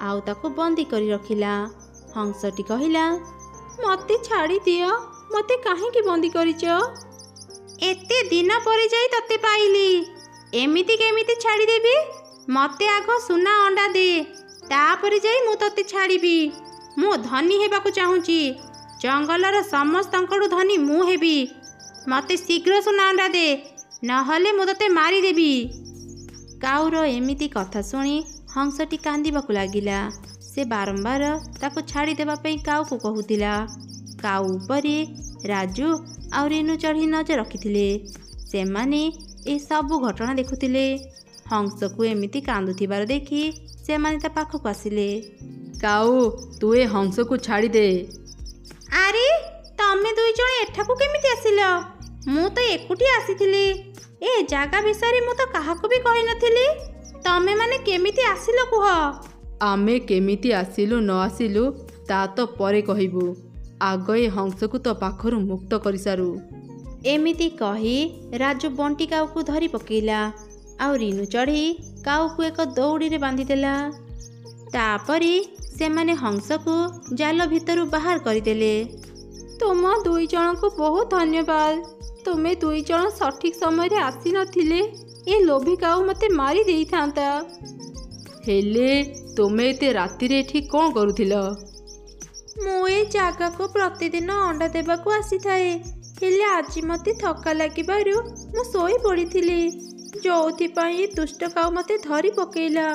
ଆଉ ତାକୁ ବନ୍ଦୀ କରି ରଖିଲା। ହଂସଟି କହିଲା, ମୋତେ ଛାଡ଼ି ଦିଅ। ମୋତେ କାହିଁକି ବନ୍ଦୀ କରିଛ? ଏତେ ଦିନ ପରେ ଯାଇ ତତେ ପାଇଲି। ଏମିତି କେମିତି ଛାଡ଼ିଦେବି? ମୋତେ ଆଗ ସୁନା ଅଣ୍ଡା ଦେ, ତାପରେ ଯାଇ ମୁଁ ତତେ ଛାଡ଼ିବି। ମୁଁ ଧନୀ ହେବାକୁ ଚାହୁଁଛି। ଜଙ୍ଗଲର ସମସ୍ତଙ୍କଠୁ ଧନୀ ମୁଁ ହେବି। ମୋତେ ଶୀଘ୍ର ସୁନା ଅଣ୍ଡା ଦେ, ନହେଲେ ମୁଁ ତତେ ମାରିଦେବି। କାଉର ଏମିତି କଥା ଶୁଣି ହଂସଟି କାନ୍ଦିବାକୁ ଲାଗିଲା। ସେ ବାରମ୍ବାର ତାକୁ ଛାଡ଼ିଦେବା ପାଇଁ କାଉକୁ କହୁଥିଲା। କାଉ ଉପରେ ରାଜୁ ଆଉ ରିନୁ ଚଢ଼େଇ ନଜର ରଖିଥିଲେ। ସେମାନେ ଏସବୁ ଘଟଣା ଦେଖୁଥିଲେ। ହଂସକୁ ଏମିତି କାନ୍ଦୁଥିବାର ଦେଖି ସେମାନେ ତା ପାଖକୁ ଆସିଲେ। କାଉ, ତୁ ଏ ହଂସକୁ ଛାଡ଼ିଦେ। ଆରେ ତମେ ଦୁଇ ଜଣ ଏଠାକୁ କେମିତି ଆସିଲ? ମୁଁ ତ ଏକୁଟିଆ ଆସିଥିଲି। ଏ ଜାଗା ବିଷୟରେ ମୁଁ ତ କାହାକୁ ବି କହିନଥିଲି। ତମେ ମାନେ କେମିତି ଆସିଲ କୁହ? ଆମେ କେମିତି ଆସିଲୁ ନ ଆସିଲୁ ତା ତ ପରେ କହିବୁ। ଆଗ ଏ ହଂସକୁ ତ ପାଖରୁ ମୁକ୍ତ କରିସାରୁ। ଏମିତି କହି ରାଜୁ ବଣ୍ଟି କାଉକୁ ଧରି ପକେଇଲା ଆଉ ରିନୁ ଚଢ଼େଇ କାଉକୁ ଏକ ଦଉଡ଼ିରେ ବାନ୍ଧିଦେଲା। ତାପରେ ସେମାନେ ହଂସକୁ ଜାଲ ଭିତରୁ ବାହାର କରିଦେଲେ। ତୁମ ଦୁଇ ଜଣଙ୍କୁ ବହୁତ ଧନ୍ୟବାଦ। ତୁମେ ଦୁଇ ଜଣ ସଠିକ ସମୟରେ ଆସିନଥିଲେ ଏ ଲୋଭି କାଉ ମୋତେ ମାରି ଦେଇଥାନ୍ତା। ହେଲେ ତୁମେ ଏତେ ରାତିରେ ଏଠି କ'ଣ କରୁଥିଲ? ମୁଁ ଏ ଜାଗାକୁ ପ୍ରତିଦିନ ଅଣ୍ଡା ଦେବାକୁ ଆସିଥାଏ, ହେଲେ ଆଜି ମୋତେ ଥକା ଲାଗିବାରୁ ମୁଁ ଶୋଇ ପଡ଼ିଥିଲି, ଯୋଉଥିପାଇଁ ଦୁଷ୍ଟ କାଉ ମୋତେ ଧରି ପକେଇଲା।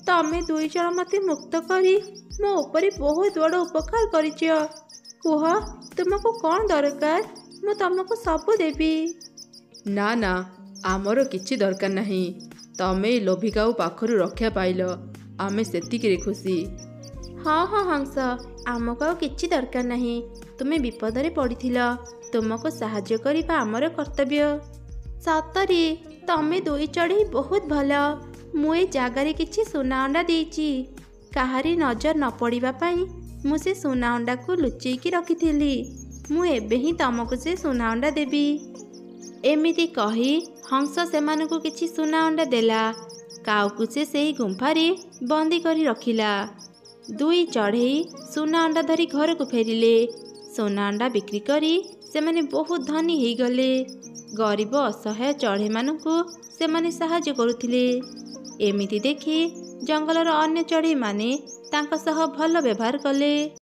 ତମେ ଦୁଇ ଜଣ ମୋତେ ମୁକ୍ତ କରି ମୋ ଉପରେ ବହୁତ ବଡ଼ ଉପକାର କରିଛ। କୁହ ତୁମକୁ କ'ଣ ଦରକାର, ମୁଁ ତମକୁ ସବୁ ଦେବି। ନା ନା, ଆମର କିଛି ଦରକାର ନାହିଁ। ତମେ ଏ ଲୋଭି କାଉ ପାଖରୁ ରକ୍ଷା ପାଇଲ, ଆମେ ସେତିକିରେ ଖୁସି। ହଁ ହଁ ହଂସ, ଆମକୁ ଆଉ କିଛି ଦରକାର ନାହିଁ। ତୁମେ ବିପଦରେ ପଡ଼ିଥିଲ, ତୁମକୁ ସାହାଯ୍ୟ କରିବା ଆମର କର୍ତ୍ତବ୍ୟ। ସତରେ ତମେ ଦୁଇ ଚଢ଼େଇ ବହୁତ ଭଲ। ମୁଁ ଏ ଜାଗାରେ କିଛି ସୁନା ଅଣ୍ଡା ଦେଇଛି। କାହାରି ନଜର ନ ପଡ଼ିବା ପାଇଁ ମୁଁ ସେ ସୁନା ଅଣ୍ଡାକୁ ଲୁଚେଇକି ରଖିଥିଲି। ମୁଁ ଏବେ ହିଁ ତମକୁ ସେ ସୁନା ଅଣ୍ଡା ଦେବି। ଏମିତି କହି ହଂସ ସେମାନଙ୍କୁ କିଛି ସୁନା ଅଣ୍ଡା ଦେଲା। କାଉକୁ ସେ ସେହି ଗୁମ୍ଫାରେ ବନ୍ଦୀ କରି ରଖିଲା। ଦୁଇ ଚଢ଼େଇ ସୁନା ଅଣ୍ଡା ଧରି ଘରକୁ ଫେରିଲେ। ସୁନା ଅଣ୍ଡା ବିକ୍ରି କରି ସେମାନେ ବହୁତ ଧନୀ ହେଇଗଲେ। ଗରିବ ଅସହାୟ ଚଢ଼େଇମାନଙ୍କୁ ସେମାନେ ସାହାଯ୍ୟ କରୁଥିଲେ। ଏମିତି ଦେଖି ଜଙ୍ଗଲର ଅନ୍ୟ ଚଢ଼େଇମାନେ ତାଙ୍କ ସହ ଭଲ ବ୍ୟବହାର କଲେ।